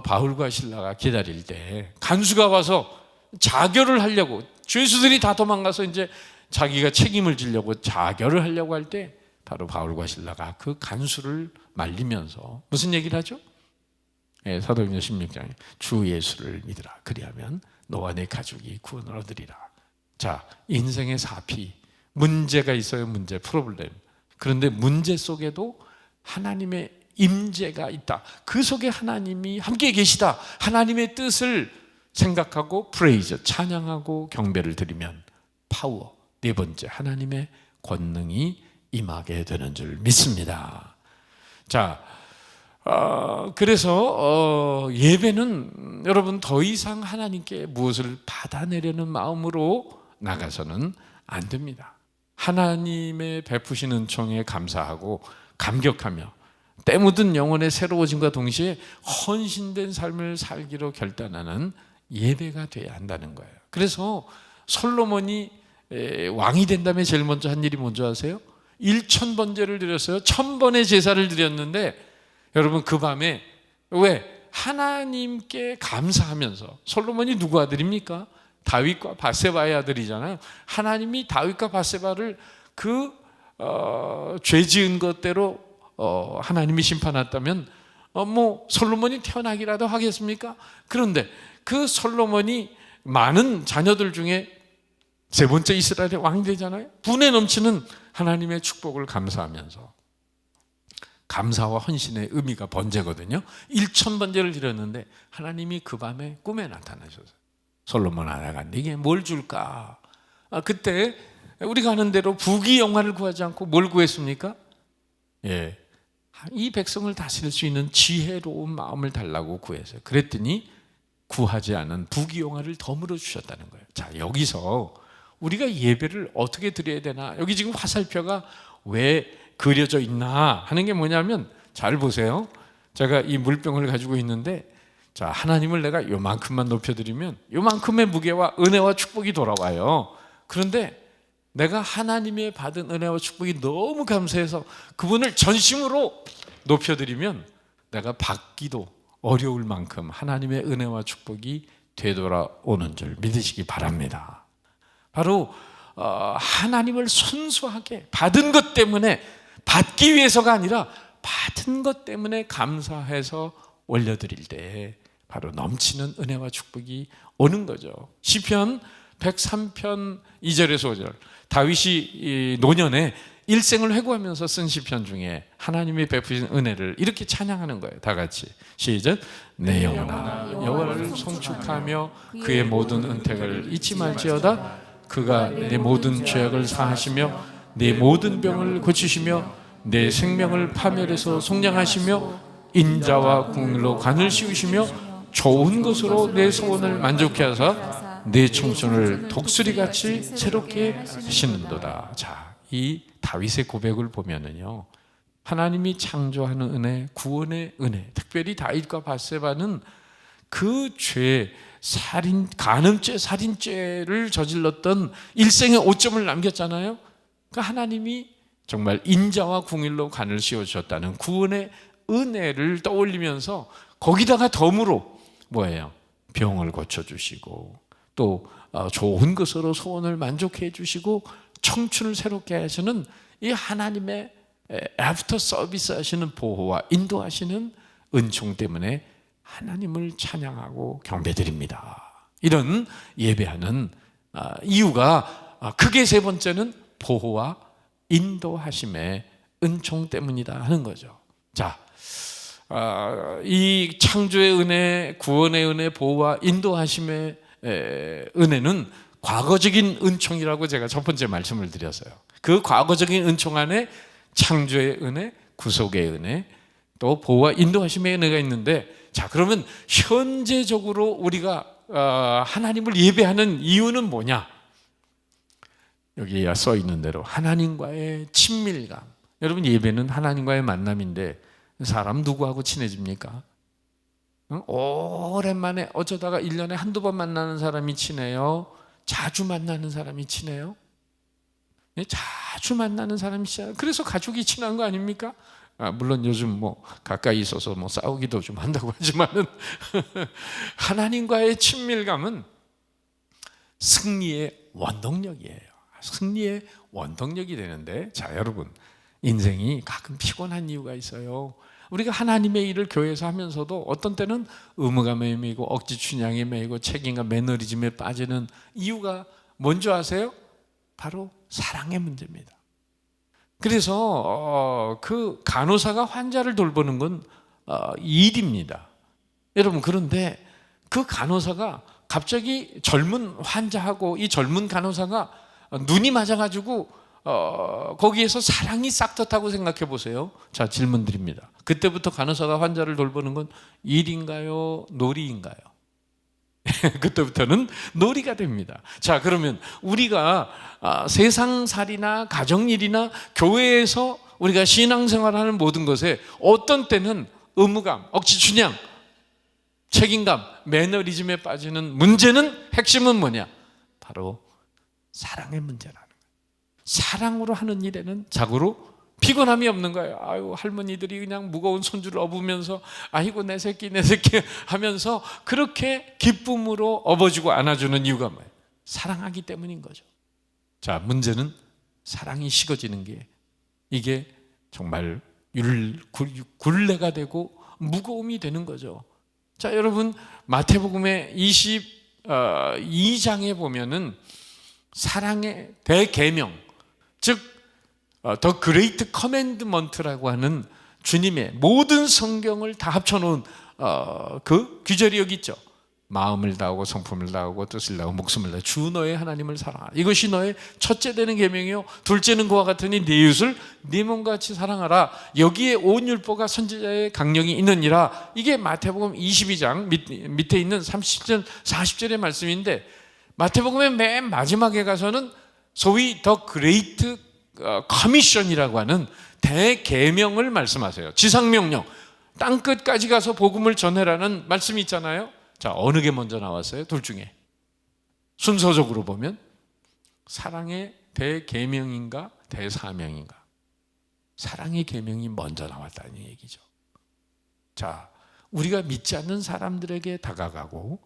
바울과 실라가 기다릴 때 간수가 와서 자결을 하려고 죄수들이 다 도망가서 이제 자기가 책임을 지려고 자결을 하려고 할 때 바로 바울과 실라가 그 간수를 말리면서 무슨 얘기를 하죠? 사도행전 16장에 주 예수를 믿으라 그리하면 너와 내 가족이 구원을 얻으리라. 자, 인생의 사피, 문제가 있어요. 문제, 프로블렘. 그런데 문제 속에도 하나님의 임재가 있다. 그 속에 하나님이 함께 계시다. 하나님의 뜻을 생각하고 프레이즈, 찬양하고 경배를 드리면 파워, 네 번째 하나님의 권능이 임하게 되는 줄 믿습니다. 자, 그래서 예배는 여러분 더 이상 하나님께 무엇을 받아내려는 마음으로 나가서는 안 됩니다. 하나님의 베푸신 은총에 감사하고 감격하며 때 묻은 영혼의 새로워짐과 동시에 헌신된 삶을 살기로 결단하는 예배가 돼야 한다는 거예요. 그래서 솔로몬이 왕이 된 다음에 제일 먼저 한 일이 뭔지 아세요? 1000번제를 드렸어요. 1000번의 제사를 드렸는데 여러분 그 밤에 왜? 하나님께 감사하면서 솔로몬이 누구 아들입니까? 다윗과 바세바의 아들이잖아요. 하나님이 다윗과 바세바를 그 죄 지은 것대로 하나님이 심판했다면 뭐 솔로몬이 태어나기라도 하겠습니까? 그런데 그 솔로몬이 많은 자녀들 중에 세 번째 이스라엘의 왕이 되잖아요. 분에 넘치는 하나님의 축복을 감사하면서, 감사와 헌신의 의미가 번제거든요. 1000번제를 드렸는데 하나님이 그 밤에 꿈에 나타나셔서 솔로몬아, 내가 네게 뭘 줄까? 그때 우리가 아는 대로 부귀영화를 구하지 않고 뭘 구했습니까? 이 백성을 다스릴 수 있는 지혜로운 마음을 달라고 구했어요. 그랬더니 구하지 않은 부귀영화를 덤으로 주셨다는 거예요. 자, 여기서 우리가 예배를 어떻게 드려야 되나? 여기 지금 화살표가 왜 그려져 있나 하는 게 뭐냐면, 잘 보세요. 제가 이 물병을 가지고 있는데, 자, 하나님을 내가 요만큼만 높여드리면 요만큼의 무게와 은혜와 축복이 돌아와요. 그런데 내가 하나님의 받은 은혜와 축복이 너무 감사해서 그분을 전심으로 높여드리면 내가 받기도 어려울 만큼 하나님의 은혜와 축복이 되돌아오는 줄 믿으시기 바랍니다. 바로 하나님을 순수하게 받은 것 때문에, 받기 위해서가 아니라 받은 것 때문에 감사해서 올려드릴 때 바로 넘치는 은혜와 축복이 오는 거죠. 시편 103편 2절에서 5절, 다윗이 노년에 일생을 회고하면서 쓴 시편 중에 하나님이 베푸신 은혜를 이렇게 찬양하는 거예요. 다 같이 시작. 내 영혼아 여호와를 송축하며 그의 모든 은택을 잊지 말지어다. 그가 내 모든 죄악을 사하시며 내 모든 병을 고치시며 내 생명을 파멸해서 속량하시며 인자와 국률로 관을 씌우시며 좋은 것으로 내 소원을 만족케 하사 내 청춘을 독수리같이 새롭게 하시는도다. 자, 이 다윗의 고백을 보면은요, 하나님이 창조하는 은혜, 구원의 은혜, 특별히 다윗과 밧세바는 그 죄, 간음죄, 살인죄를 저질렀던 일생의 오점을 남겼잖아요. 그러니까 하나님이 정말 인자와 궁일로 관을 씌워주셨다는 구원의 은혜를 떠올리면서 거기다가 덤으로 뭐예요? 병을 고쳐주시고 또 좋은 것으로 소원을 만족해 주시고 청춘을 새롭게 하시는 이 하나님의 애프터 서비스 하시는 보호와 인도하시는 은총 때문에 하나님을 찬양하고 경배드립니다. 이런 예배하는 이유가 크게 세 번째는 보호와 인도하심의 은총 때문이다 하는 거죠. 자, 이 창조의 은혜, 구원의 은혜, 보호와 인도하심의 은혜는 과거적인 은총이라고 제가 첫 번째 말씀을 드렸어요. 그 과거적인 은총 안에 창조의 은혜, 구속의 은혜, 또 보호와 인도하심의 은혜가 있는데, 자, 그러면 현재적으로 우리가 하나님을 예배하는 이유는 뭐냐? 여기 써 있는 대로 하나님과의 친밀감. 여러분, 예배는 하나님과의 만남인데 사람 누구하고 친해집니까? 오랜만에 어쩌다가 1년에 한두 번 만나는 사람이 친해요? 자주 만나는 사람이 친해요? 자주 만나는 사람이 친해요. 그래서 가족이 친한 거 아닙니까? 물론 요즘 뭐 가까이 있어서 뭐 싸우기도 좀 한다고 하지만은 하나님과의 친밀감은 승리의 원동력이에요. 승리의 원동력이 되는데, 자, 여러분, 인생이 가끔 피곤한 이유가 있어요. 우리가 하나님의 일을 교회에서 하면서도 어떤 때는 의무감에 매이고 억지 춘향에 매이고 책임과 매너리즘에 빠지는 이유가 뭔지 아세요? 바로 사랑의 문제입니다. 그래서 그 간호사가 환자를 돌보는 건 일입니다. 여러분, 그런데 그 간호사가 갑자기 젊은 환자하고 이 젊은 간호사가 눈이 맞아가지고 거기에서 사랑이 싹텄다고 생각해 보세요. 자, 질문 드립니다. 그때부터 간호사가 환자를 돌보는 건 일인가요? 놀이인가요? 그때부터는 놀이가 됩니다. 자, 그러면 우리가 세상살이나 가정일이나 교회에서 우리가 신앙생활하는 모든 것에 어떤 때는 의무감, 억지춘향, 책임감, 매너리즘에 빠지는 문제는, 핵심은 뭐냐? 바로 사랑의 문제라는 거예요. 사랑으로 하는 일에는 자고로 피곤함이 없는 거예요. 아유, 할머니들이 그냥 무거운 손주를 업으면서 아이고 내 새끼 하면서 그렇게 기쁨으로 업어주고 안아주는 이유가 뭐예요? 사랑하기 때문인 거죠. 자, 문제는 사랑이 식어지는 게, 이게 정말 굴레가 되고 무거움이 되는 거죠. 자, 여러분, 마태복음의 22장에 보면은 사랑의 대계명, 즉 더 그레이트 커맨드먼트라고 하는 주님의 모든 성경을 다 합쳐놓은 그 규절이 여기 있죠. 마음을 다하고 성품을 다하고 뜻을 다하고 목숨을 다하고 주 너의 하나님을 사랑하라. 이것이 너의 첫째 되는 계명이요 둘째는 그와 같으니 네 이웃을 네 몸과 같이 사랑하라. 여기에 온 율법과 선지자의 강령이 있느니라. 이게 마태복음 22장 밑에 있는 30절 40절의 말씀인데, 마태복음의 맨 마지막에 가서는 소위 더 그레이트 커미션이라고 하는 대계명을 말씀하세요. 지상명령, 땅끝까지 가서 복음을 전해라는 말씀이 있잖아요. 자, 어느 게 먼저 나왔어요? 둘 중에 순서적으로 보면 사랑의 대계명인가 대사명인가? 사랑의 계명이 먼저 나왔다는 얘기죠. 자, 우리가 믿지 않는 사람들에게 다가가고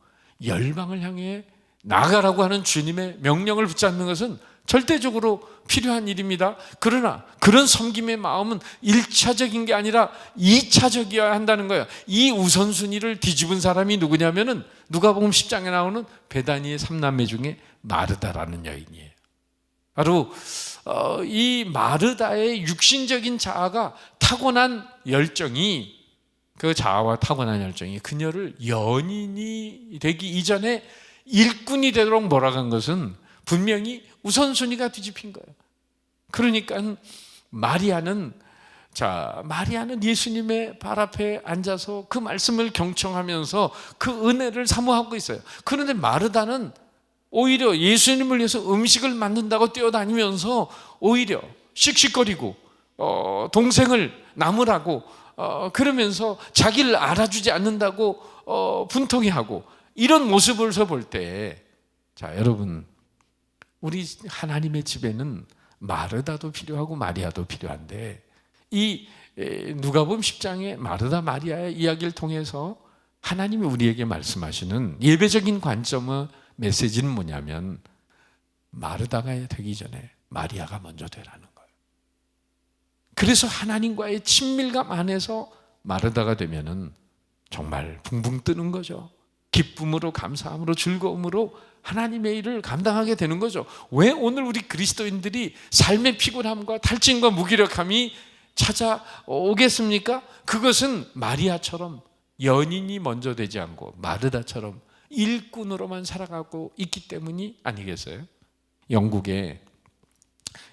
열방을 향해 나가라고 하는 주님의 명령을 붙잡는 것은 절대적으로 필요한 일입니다. 그러나 그런 섬김의 마음은 1차적인 게 아니라 2차적이어야 한다는 거예요. 이 우선순위를 뒤집은 사람이 누구냐면은 누가복음 10장에 나오는 베다니의 3남매 중에 마르다라는 여인이에요. 바로 이 마르다의 육신적인 자아가 타고난 열정이, 그 자아와 타고난 열정이 그녀를 연인이 되기 이전에 일꾼이 되도록 몰아간 것은 분명히 우선순위가 뒤집힌 거예요. 그러니까 마리아는 예수님의 발 앞에 앉아서 그 말씀을 경청하면서 그 은혜를 사모하고 있어요. 그런데 마르다는 오히려 예수님을 위해서 음식을 만든다고 뛰어다니면서 오히려 씩씩거리고 동생을 나무라고 그러면서 자기를 알아주지 않는다고 분통해하고, 이런 모습을 볼 때, 자, 여러분, 우리 하나님의 집에는 마르다도 필요하고 마리아도 필요한데, 이 누가복음 10장의 마르다 마리아의 이야기를 통해서 하나님이 우리에게 말씀하시는 예배적인 관점의 메시지는 뭐냐면, 마르다가 되기 전에 마리아가 먼저 되라는 거예요. 그래서 하나님과의 친밀감 안에서 마르다가 되면은 정말 붕붕 뜨는 거죠. 기쁨으로, 감사함으로, 즐거움으로 하나님의 일을 감당하게 되는 거죠. 왜 오늘 우리 그리스도인들이 삶의 피곤함과 탈진과 무기력함이 찾아오겠습니까? 그것은 마리아처럼 연인이 먼저 되지 않고 마르다처럼 일꾼으로만 살아가고 있기 때문이 아니겠어요? 영국에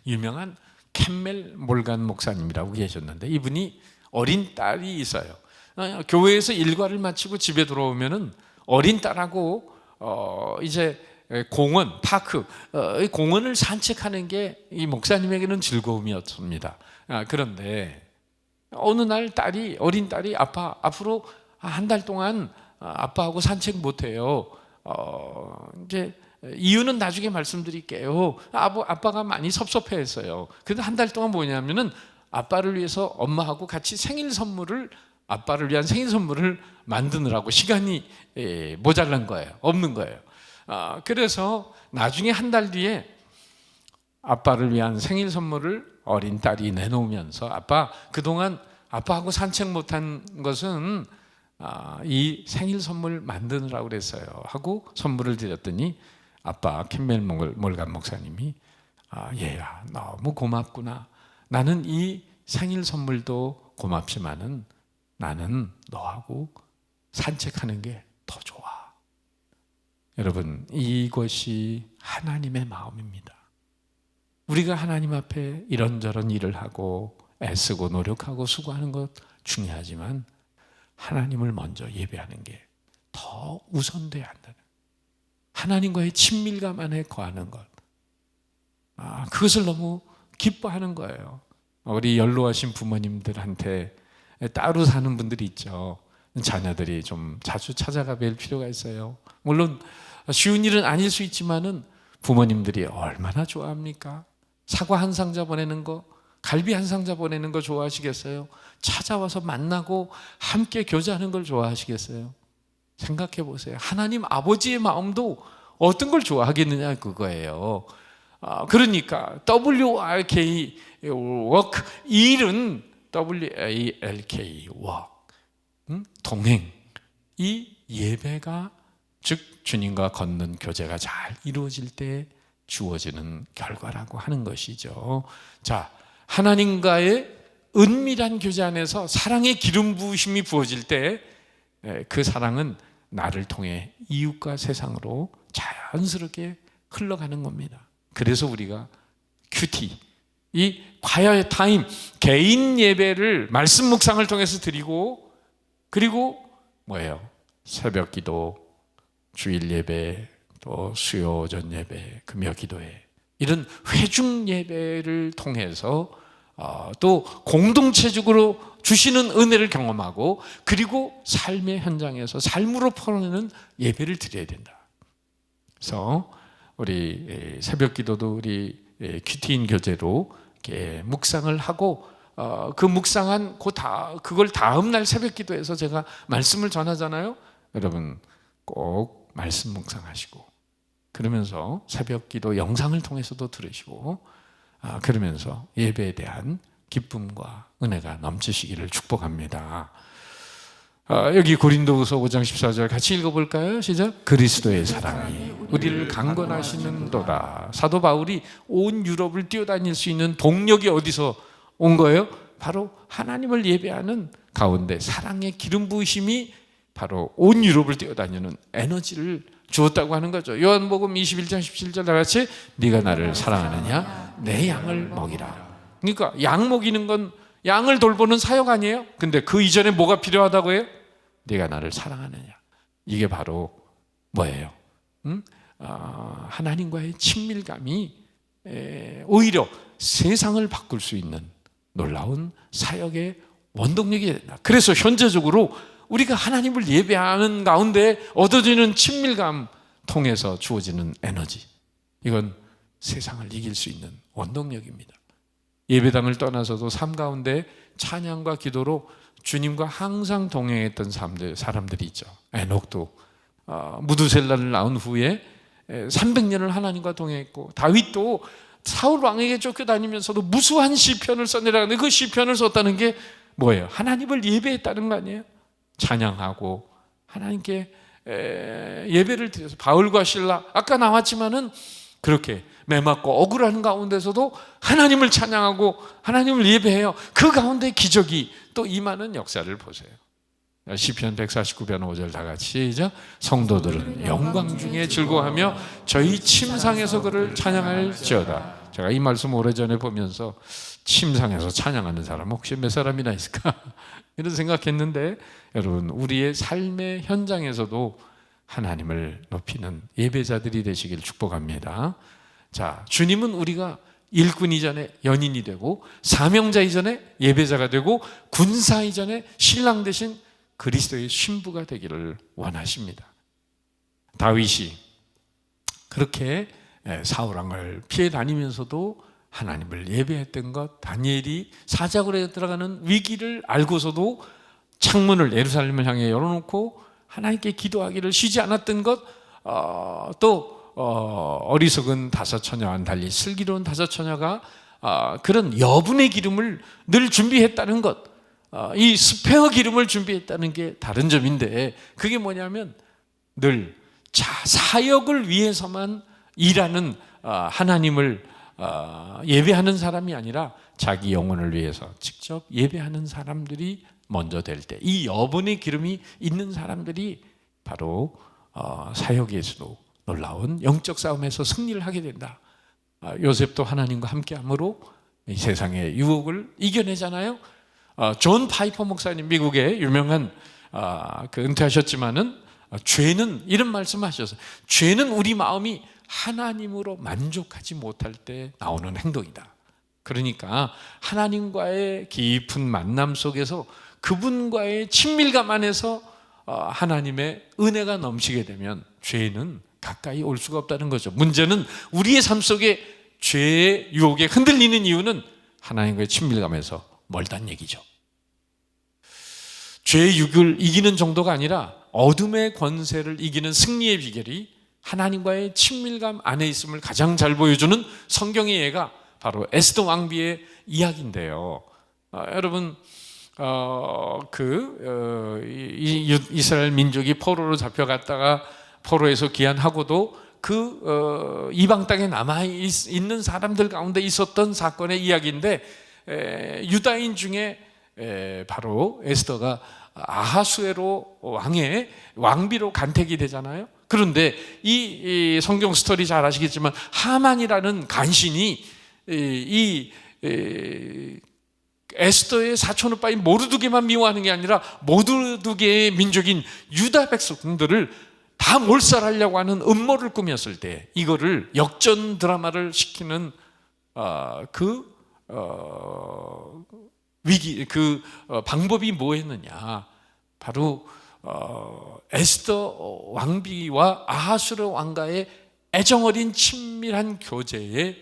유명한 캠멜 몰간 목사님이라고 계셨는데, 이분이 어린 딸이 있어요. 교회에서 일과를 마치고 집에 들어오면은 어린 딸하고 이제 공원, 파크, 공원을 산책하는 게 이 목사님에게는 즐거움이었습니다. 그런데 어느 날 어린 딸이 아빠, 앞으로 한 달 동안 아빠하고 산책 못해요. 이제 이유는 나중에 말씀드릴게요. 아빠가 많이 섭섭해했어요. 그런데 한 달 동안 뭐냐면은 아빠를 위해서 엄마하고 같이 아빠를 위한 생일 선물을 만드느라고 시간이 모자란 거예요. 없는 거예요. 그래서 나중에 한 달 뒤에 아빠를 위한 생일 선물을 어린 딸이 내놓으면서, 아빠, 그동안 아빠하고 산책 못한 것은 이 생일 선물 만드느라고 그랬어요 하고 선물을 드렸더니, 아빠 캠멜 몰간 목사님이 얘야, 너무 고맙구나. 나는 이 생일 선물도 고맙지만은 나는 너하고 산책하는 게 더 좋아. 여러분, 이것이 하나님의 마음입니다. 우리가 하나님 앞에 이런저런 일을 하고 애쓰고 노력하고 수고하는 것 중요하지만 하나님을 먼저 예배하는 게 더 우선돼야 한다는, 하나님과의 친밀감 안에 거하는 것, 그것을 너무 기뻐하는 거예요. 우리 연로하신 부모님들한테 따로 사는 분들이 있죠. 자녀들이 좀 자주 찾아가 뵐 필요가 있어요. 물론 쉬운 일은 아닐 수 있지만은 부모님들이 얼마나 좋아합니까? 사과 한 상자 보내는 거, 갈비 한 상자 보내는 거 좋아하시겠어요? 찾아와서 만나고 함께 교제하는 걸 좋아하시겠어요? 생각해 보세요. 하나님 아버지의 마음도 어떤 걸 좋아하겠느냐, 그거예요. 그러니까 WRK work, 일은 WALK work, 동행. 이 예배가, 즉 주님과 걷는 교제가 잘 이루어질 때 주어지는 결과라고 하는 것이죠. 자, 하나님과의 은밀한 교제 안에서 사랑의 기름 부으심이 부어질 때 그 사랑은 나를 통해 이웃과 세상으로 자연스럽게 흘러가는 겁니다. 그래서 우리가 큐티, 이 과야의 타임, 개인 예배를 말씀 묵상을 통해서 드리고, 그리고 뭐예요? 새벽 기도, 주일 예배, 또 수요 오전 예배, 금요 기도회, 이런 회중 예배를 통해서 또 공동체적으로 주시는 은혜를 경험하고, 그리고 삶의 현장에서 삶으로 풀어내는 예배를 드려야 된다. 그래서 우리 새벽 기도도 우리 큐티인 교제로 이렇게 묵상을 하고, 그 묵상한 그걸 다음 날 새벽 기도에서 제가 말씀을 전하잖아요. 여러분 꼭 말씀 묵상하시고, 그러면서 새벽 기도 영상을 통해서도 들으시고, 그러면서 예배에 대한 기쁨과 은혜가 넘치시기를 축복합니다. 여기 고린도후서 5장 14절 같이 읽어볼까요? 시작. 그리스도의 사랑이 우리를 강건하시는도다. 사도 바울이 온 유럽을 뛰어다닐 수 있는 동력이 어디서 온 거예요? 바로 하나님을 예배하는 가운데 사랑의 기름 부으심이 바로 온 유럽을 뛰어다니는 에너지를 주었다고 하는 거죠. 요한복음 21장 17절 다 같이, 네가 나를 사랑하느냐? 내 양을 먹이라. 그러니까 양 먹이는 건 양을 돌보는 사역 아니에요? 근데 그 이전에 뭐가 필요하다고 해요? 네가 나를 사랑하느냐. 이게 바로 뭐예요? 하나님과의 친밀감이 오히려 세상을 바꿀 수 있는 놀라운 사역의 원동력이 된다. 그래서 현재적으로 우리가 하나님을 예배하는 가운데 얻어지는 친밀감 통해서 주어지는 에너지, 이건 세상을 이길 수 있는 원동력입니다. 예배당을 떠나서도 삶 가운데 찬양과 기도로 주님과 항상 동행했던 사람들이 있죠. 에녹도 무두셀라를 낳은 후에 300년을 하나님과 동행했고, 다윗도 사울 왕에게 쫓겨다니면서도 무수한 시편을 써내려가는데, 그 시편을 썼다는 게 뭐예요? 하나님을 예배했다는 거 아니에요? 찬양하고 하나님께 예배를 드려서, 바울과 실라 아까 나왔지만은 그렇게 매맞고 억울한 가운데서도 하나님을 찬양하고 하나님을 예배해요. 그 가운데 기적이 또 임하는 역사를 보세요. 시편 149편 5절 다 같이 시작. 성도들은 영광 중에 즐거워하며 저희 침상에서 그를 찬양할지어다. 제가 이 말씀 오래전에 보면서 침상에서 찬양하는 사람 혹시 몇 사람이나 있을까? 이런 생각했는데, 여러분 우리의 삶의 현장에서도 하나님을 높이는 예배자들이 되시길 축복합니다. 자, 주님은 우리가 일꾼 이전에 연인이 되고, 사명자 이전에 예배자가 되고, 군사 이전에 신랑 되신 그리스도의 신부가 되기를 원하십니다. 다윗이 그렇게 사울 왕을 피해 다니면서도 하나님을 예배했던 것, 다니엘이 사자굴에 들어가는 위기를 알고서도 창문을 예루살렘을 향해 열어놓고 하나님께 기도하기를 쉬지 않았던 것, 또 어리석은 다섯 처녀와는 달리 슬기로운 다섯 처녀가 그런 여분의 기름을 늘 준비했다는 것, 이 스페어 기름을 준비했다는 게 다른 점인데, 그게 뭐냐면 늘 사역을 위해서만 일하는 하나님을 예배하는 사람이 아니라 자기 영혼을 위해서 직접 예배하는 사람들이 먼저 될 때, 이 여분의 기름이 있는 사람들이 바로 사역에서도 놀라운 영적 싸움에서 승리를 하게 된다. 요셉도 하나님과 함께함으로 이 세상의 유혹을 이겨내잖아요. 존 파이퍼 목사님, 미국의 유명한 은퇴하셨지만은 죄는 이런 말씀하셨어요. 죄는 우리 마음이 하나님으로 만족하지 못할 때 나오는 행동이다. 그러니까 하나님과의 깊은 만남 속에서 그분과의 친밀감 안에서 하나님의 은혜가 넘치게 되면 죄는 가까이 올 수가 없다는 거죠. 문제는 우리의 삶 속에 죄의 유혹에 흔들리는 이유는 하나님과의 친밀감에서 멀다는 얘기죠. 죄의 유혹을 이기는 정도가 아니라 어둠의 권세를 이기는 승리의 비결이 하나님과의 친밀감 안에 있음을 가장 잘 보여주는 성경의 예가 바로 에스더 왕비의 이야기인데요. 여러분, 이스라엘 민족이 포로로 잡혀갔다가 포로에서 귀환하고도 이방 땅에 남아 있는 사람들 가운데 있었던 사건의 이야기인데, 유다인 중에 바로 에스더가 아하수에로 왕의 왕비로 간택이 되잖아요. 그런데 이 성경 스토리 잘 아시겠지만 하만이라는 간신이 에스더의 사촌 오빠인 모르드게만 미워하는 게 아니라 모르드게의 민족인 유다 백성들을 다 몰살하려고 하는 음모를 꾸몄을 때 이거를 역전 드라마를 시키는 방법이 뭐였느냐? 바로 에스더 왕비와 아하수르 왕가의 애정어린 친밀한 교제에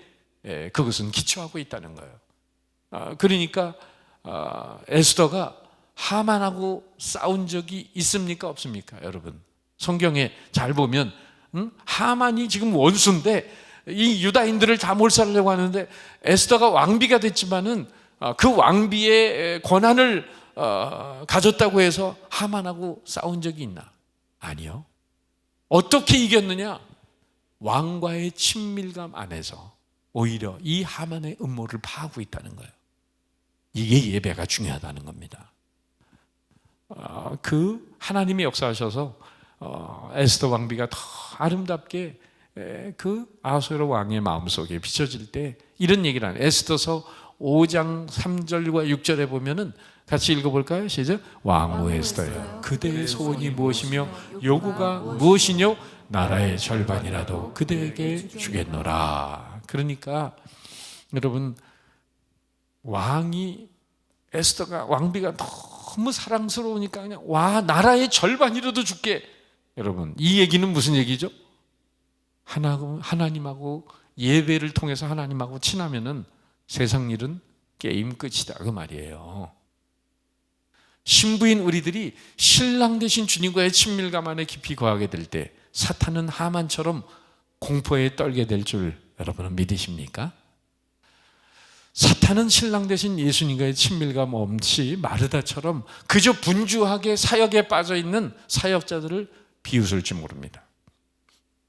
그것은 기초하고 있다는 거예요. 그러니까 에스더가 하만하고 싸운 적이 있습니까? 없습니까? 여러분, 성경에 잘 보면 하만이 지금 원수인데 이 유다인들을 다 몰살하려고 하는데 에스더가 왕비가 됐지만은 그 왕비의 권한을 가졌다고 해서 하만하고 싸운 적이 있나? 아니요. 어떻게 이겼느냐? 왕과의 친밀감 안에서 오히려 이 하만의 음모를 파하고 있다는 거예요. 이게 예배가 중요하다는 겁니다. 하나님이 역사하셔서 에스더 왕비가 더 아름답게 아하수에로 왕의 마음속에 비춰질 때 이런 얘기를 하는, 에스더서 5장 3절과 6절에 보면은 같이 읽어볼까요? 시작. 왕후 에스더여, 그대의 소원이 무엇이며 요구가 무엇이뇨? 나라의 절반이라도 그대에게 주겠노라. 그러니까 여러분, 에스더가 왕비가 너무 사랑스러우니까 그냥 나라의 절반이라도 줄게. 여러분, 이 얘기는 무슨 얘기죠? 하나님하고 예배를 통해서 하나님하고 친하면은 세상 일은 게임 끝이다, 그 말이에요. 신부인 우리들이 신랑 되신 주님과의 친밀감 안에 깊이 거하게 될 때 사탄은 하만처럼 공포에 떨게 될 줄 여러분은 믿으십니까? 사탄은 신랑 되신 예수님과의 친밀감 없이 마르다처럼 그저 분주하게 사역에 빠져 있는 사역자들을 비웃을지 모릅니다.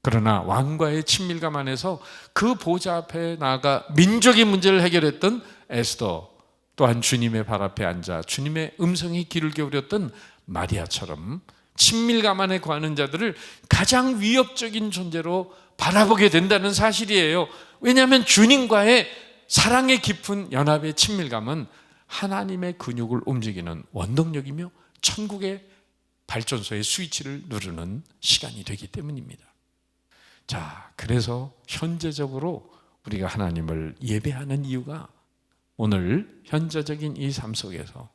그러나 왕과의 친밀감 안에서 그 보좌 앞에 나아가 민족의 문제를 해결했던 에스더, 또한 주님의 발 앞에 앉아 주님의 음성에 귀를 기울였던 마리아처럼 친밀감 안에 거하는 자들을 가장 위협적인 존재로 바라보게 된다는 사실이에요. 왜냐하면 주님과의 사랑의 깊은 연합의 친밀감은 하나님의 근육을 움직이는 원동력이며 천국의 발전소의 스위치를 누르는 시간이 되기 때문입니다. 자, 그래서 현재적으로 우리가 하나님을 예배하는 이유가 오늘 현재적인 이 삶 속에서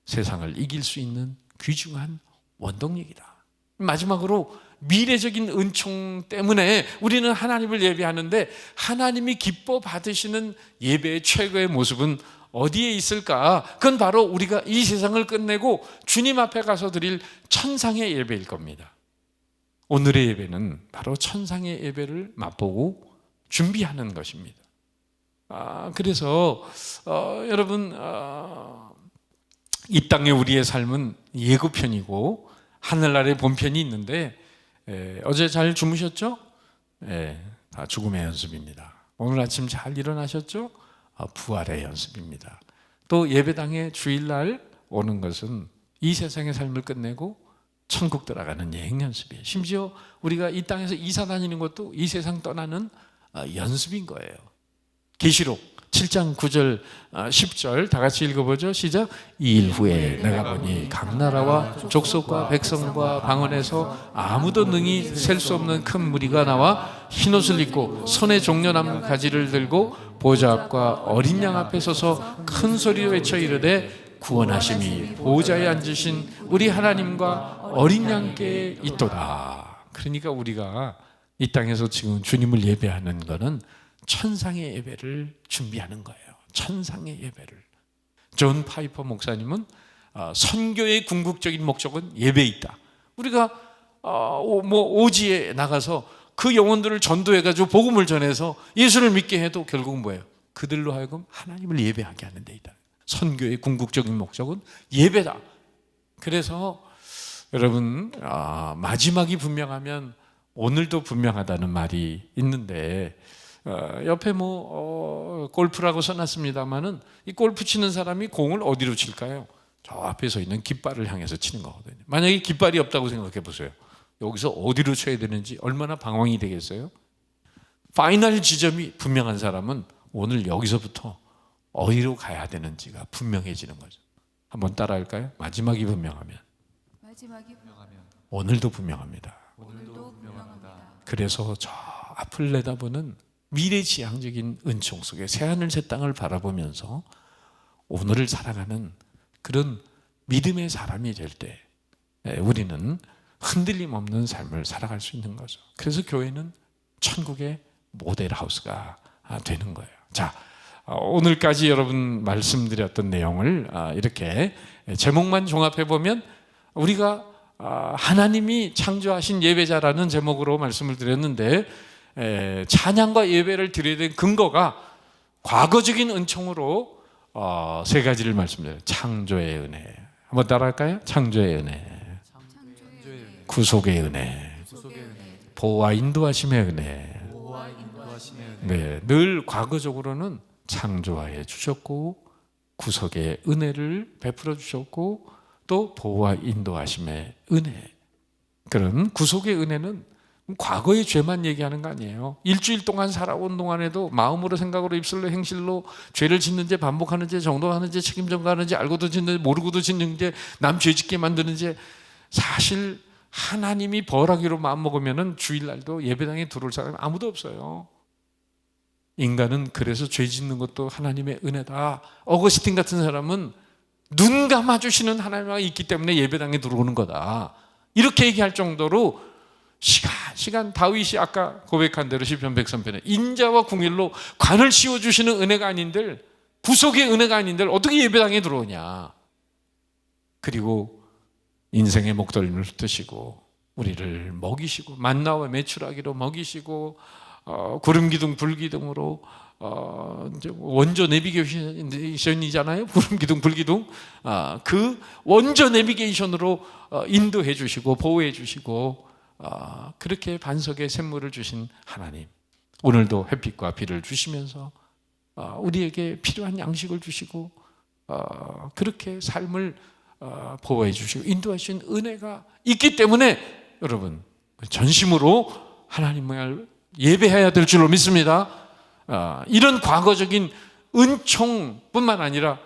세상을 이길 수 있는 귀중한 원동력이다. 마지막으로 미래적인 은총 때문에 우리는 하나님을 예배하는데, 하나님이 기뻐 받으시는 예배의 최고의 모습은 어디에 있을까? 그건 바로 우리가 이 세상을 끝내고 주님 앞에 가서 드릴 천상의 예배일 겁니다. 오늘의 예배는 바로 천상의 예배를 맛보고 준비하는 것입니다. 그래서 여러분, 이 땅의 우리의 삶은 예고편이고 하늘나라의 본편이 있는데, 어제 잘 주무셨죠? 다 죽음의 연습입니다. 오늘 아침 잘 일어나셨죠? 부활의 연습입니다. 또 예배당에 주일날 오는 것은 이 세상의 삶을 끝내고 천국 들어가는 여행 연습이에요. 심지어 우리가 이 땅에서 이사 다니는 것도 이 세상 떠나는 연습인 거예요. 계시록 7장 9절 10절 다 같이 읽어보죠. 시작. 이 일 후에 내가 보니 각 나라와 족속과 백성과 방언에서 아무도 능히 셀 수 없는 큰 무리가 나와 흰옷을 입고 손에 종려나무 가지를 들고 보좌 앞과 어린 양 앞에 서서 큰 소리로 외쳐 이르되 구원하심이 보좌에 앉으신 우리 하나님과 어린 양께 있도다. 그러니까 우리가 이 땅에서 지금 주님을 예배하는 것은 천상의 예배를 준비하는 거예요. 천상의 예배를. 존 파이퍼 목사님은 선교의 궁극적인 목적은 예배에 있다. 우리가 오지에 나가서 그 영혼들을 전도해가지고 복음을 전해서 예수를 믿게 해도 결국은 뭐예요? 그들로 하여금 하나님을 예배하게 하는 데이다. 선교의 궁극적인 목적은 예배다. 그래서 여러분, 마지막이 분명하면 오늘도 분명하다는 말이 있는데 옆에 골프라고 써놨습니다만은 이 골프 치는 사람이 공을 어디로 칠까요? 저 앞에 서 있는 깃발을 향해서 치는 거거든요. 만약에 깃발이 없다고 생각해 보세요. 여기서 어디로 쳐야 되는지 얼마나 방황이 되겠어요? 파이널 지점이 분명한 사람은 오늘 여기서부터 어디로 가야 되는지가 분명해지는 거죠. 한번 따라할까요? 마지막이 분명하면 오늘도 분명합니다. 그래서 저 앞을 내다보는 미래지향적인 은총 속에 새하늘 새 땅을 바라보면서 오늘을 살아가는 그런 믿음의 사람이 될 때 우리는 흔들림 없는 삶을 살아갈 수 있는 거죠. 그래서 교회는 천국의 모델하우스가 되는 거예요. 자, 오늘까지 여러분 말씀드렸던 내용을 이렇게 제목만 종합해 보면 우리가 하나님이 창조하신 예배자라는 제목으로 말씀을 드렸는데 찬양과 예배를 드려야 될 근거가 과거적인 은총으로 세 가지를 말씀드려요. 창조의 은혜, 한번 따라할까요? 창조의 은혜, 구속의 은혜, 보호와 인도하심의 은혜. 네, 늘 과거적으로는 창조하여 주셨고 구속의 은혜를 베풀어 주셨고 또 보호와 인도하심의 은혜. 그런 구속의 은혜는 과거의 죄만 얘기하는 거 아니에요. 일주일 동안 살아온 동안에도 마음으로 생각으로 입술로 행실로 죄를 짓는 죄, 반복하는 죄, 정도하는 죄, 책임 전가하는 죄, 알고도 짓는 죄, 모르고도 짓는 죄, 남 죄 짓게 만드는 죄. 사실 하나님이 벌하기로 마음먹으면 주일날도 예배당에 들어올 사람이 아무도 없어요. 인간은 그래서 죄 짓는 것도 하나님의 은혜다. 어거스틴 같은 사람은 눈 감아주시는 하나님이 있기 때문에 예배당에 들어오는 거다. 이렇게 얘기할 정도로 시간 다윗이 아까 고백한 대로 시편 103편에 인자와 궁일로 관을 씌워주시는 은혜가 아닌들, 구속의 은혜가 아닌들 어떻게 예배당에 들어오냐. 그리고 인생의 목덜미를 흩으시고 우리를 먹이시고 만나와 메추라기로 먹이시고 구름기둥 불기둥으로 원조 내비게이션이잖아요. 구름기둥 불기둥. 그 원조 내비게이션으로 인도해 주시고 보호해 주시고 그렇게 반석의 샘물을 주신 하나님, 오늘도 햇빛과 비를 주시면서 우리에게 필요한 양식을 주시고 그렇게 삶을 보호해 주시고 인도하신 은혜가 있기 때문에 여러분 전심으로 하나님을 예배해야 될 줄로 믿습니다. 이런 과거적인 은총뿐만 아니라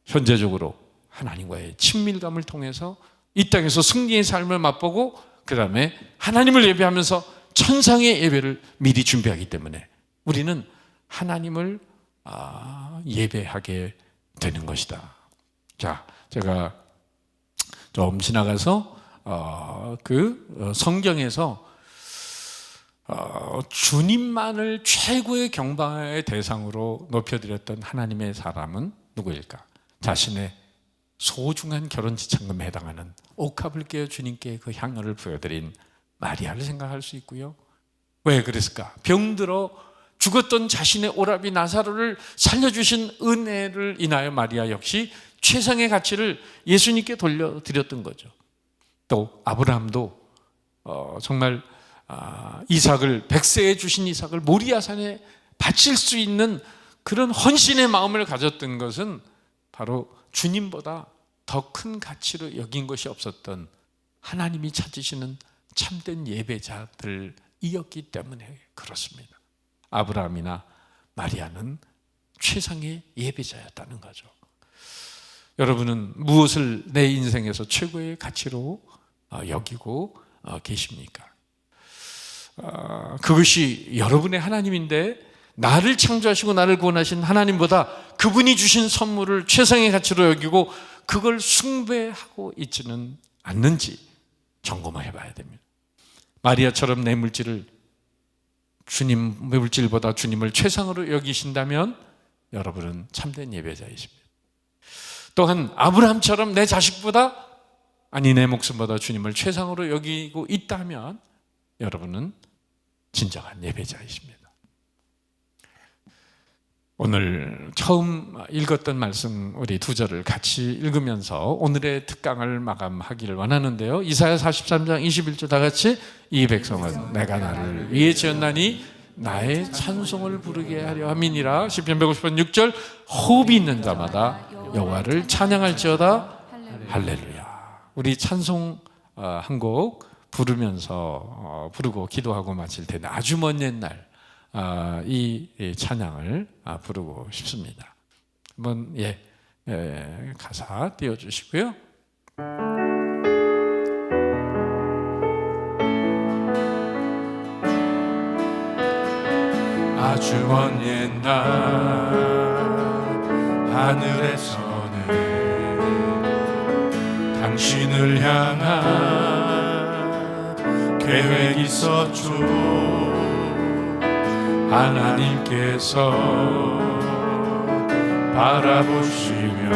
현재적으로 하나님과의 친밀감을 통해서 이 땅에서 승리의 삶을 맛보고 그 다음에 하나님을 예배하면서 천상의 예배를 미리 준비하기 때문에 우리는 하나님을 예배하게 되는 것이다. 자, 제가 좀 지나가서 성경에서 주님만을 최고의 경배의 대상으로 높여드렸던 하나님의 사람은 누구일까? 자신의 소중한 결혼지참금에 해당하는 옥합을 깨어 주님께 그 향료를 부어드린 마리아를 생각할 수 있고요. 왜 그랬을까? 병들어 죽었던 자신의 오라비 나사로를 살려주신 은혜를 인하여 마리아 역시 최상의 가치를 예수님께 돌려드렸던 거죠. 또 아브라함도 정말 이삭을 100세에 주신 이삭을 모리아산에 바칠 수 있는 그런 헌신의 마음을 가졌던 것은 바로 주님보다 더 큰 가치로 여긴 것이 없었던 하나님이 찾으시는 참된 예배자들이었기 때문에 그렇습니다. 아브라함이나 마리아는 최상의 예배자였다는 거죠. 여러분은 무엇을 내 인생에서 최고의 가치로 여기고 계십니까? 그것이 여러분의 하나님인데 나를 창조하시고 나를 구원하신 하나님보다 그분이 주신 선물을 최상의 가치로 여기고 그걸 숭배하고 있지는 않는지 점검해 봐야 됩니다. 마리아처럼 내 물질을 주님 물질보다 주님을 최상으로 여기신다면 여러분은 참된 예배자이십니다. 또한 아브라함처럼 내 자식보다 아니 내 목숨보다 주님을 최상으로 여기고 있다면 여러분은 진정한 예배자이십니다. 오늘 처음 읽었던 말씀 우리 두 절을 같이 읽으면서 오늘의 특강을 마감하기를 원하는데요. 이사야 43장 21절 다 같이 이 백성은 내가 나를 위해 지었나니 나의 찬송을 부르게 하려 함이니라. 시편 150편 6절 호흡이 있는 자마다 여호와를 찬양할지어다 할렐루야. 우리 찬송 한 곡 부르면서 부르고 기도하고 마칠 텐데 아주 먼 옛날 이 찬양을 부르고 싶습니다. 한번 가사 띄워주시고요.
아주 먼 옛날 하늘에서는 당신을 향한 계획이 있었죠. 하나님께서 바라보시며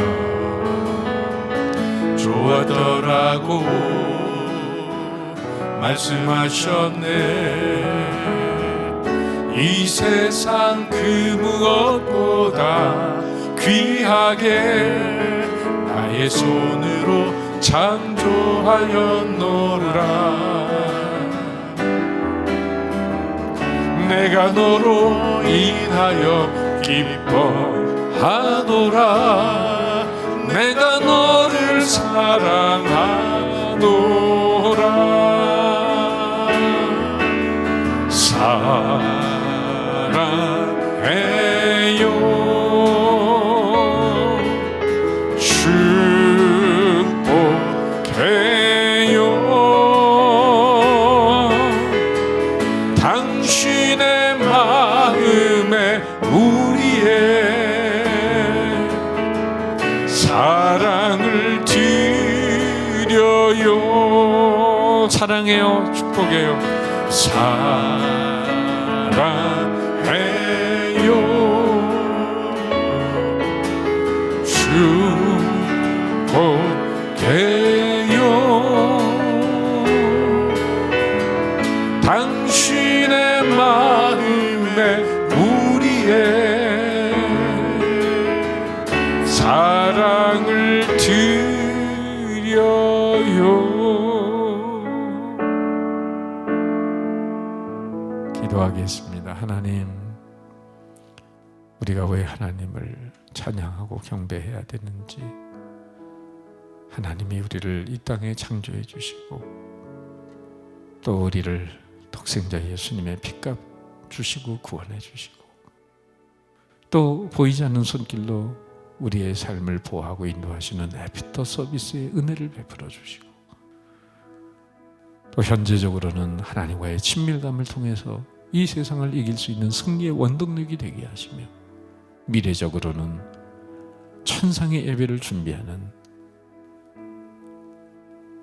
좋았더라고 말씀하셨네. 이 세상 그 무엇보다 귀하게 나의 손으로 창조하였노라. 내가 너로 인하여 기뻐하노라. 내가 너를 사랑하노라. 사랑해요 축복해요 당신의 마음에 우리의 사랑을 드려요.
사랑해요 축복해요.
사랑해요 축복해요 당신의 마음에 우리의 사랑을 드려요.
기도하겠습니다. 하나님, 우리가 왜 하나님을 찬양하고 경배해야 되는지, 하나님이 우리를 이 땅에 창조해 주시고 또 우리를 독생자 예수님의 피값 주시고 구원해 주시고 또 보이지 않는 손길로 우리의 삶을 보호하고 인도하시는 에피터 서비스의 은혜를 베풀어 주시고 또 현재적으로는 하나님과의 친밀감을 통해서 이 세상을 이길 수 있는 승리의 원동력이 되게 하시며 미래적으로는 천상의 예배를 준비하는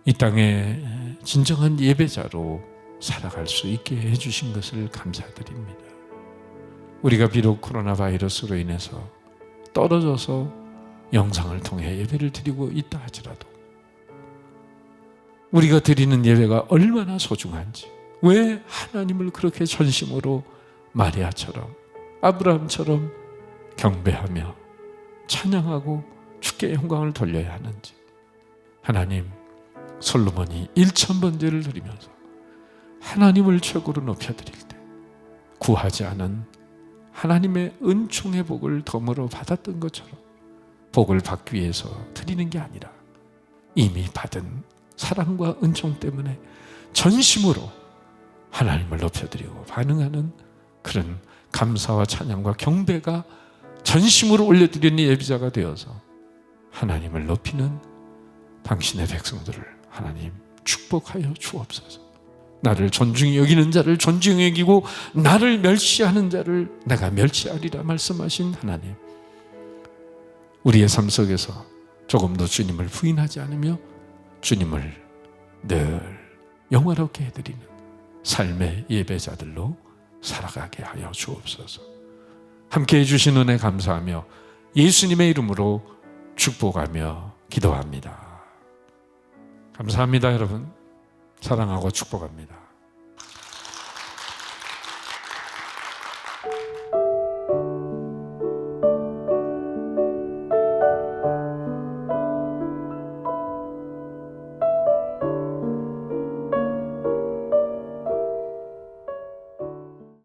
이 땅의 진정한 예배자로 살아갈 수 있게 해주신 것을 감사드립니다. 우리가 비록 코로나 바이러스로 인해서 떨어져서 영상을 통해 예배를 드리고 있다 하더라도 우리가 드리는 예배가 얼마나 소중한지, 왜 하나님을 그렇게 전심으로 마리아처럼 아브라함처럼 경배하며 찬양하고 주께 영광을 돌려야 하는지, 하나님, 솔로몬이 1000번제를 드리면서 하나님을 최고로 높여드릴 때 구하지 않은 하나님의 은총의 복을 덤으로 받았던 것처럼 복을 받기 위해서 드리는 게 아니라 이미 받은 사랑과 은총 때문에 전심으로 하나님을 높여드리고 반응하는 그런 감사와 찬양과 경배가 전심으로 올려드리는 예비자가 되어서 하나님을 높이는 당신의 백성들을 하나님 축복하여 주옵소서. 나를 존중히 여기는 자를 존중히 여기고 나를 멸시하는 자를 내가 멸시하리라 말씀하신 하나님, 우리의 삶 속에서 조금도 주님을 부인하지 않으며 주님을 늘 영화롭게 해드리는 삶의 예배자들로 살아가게 하여 주옵소서. 함께해 주신 은혜 감사하며 예수님의 이름으로 축복하며 기도합니다. 감사합니다. 여러분, 사랑하고 축복합니다.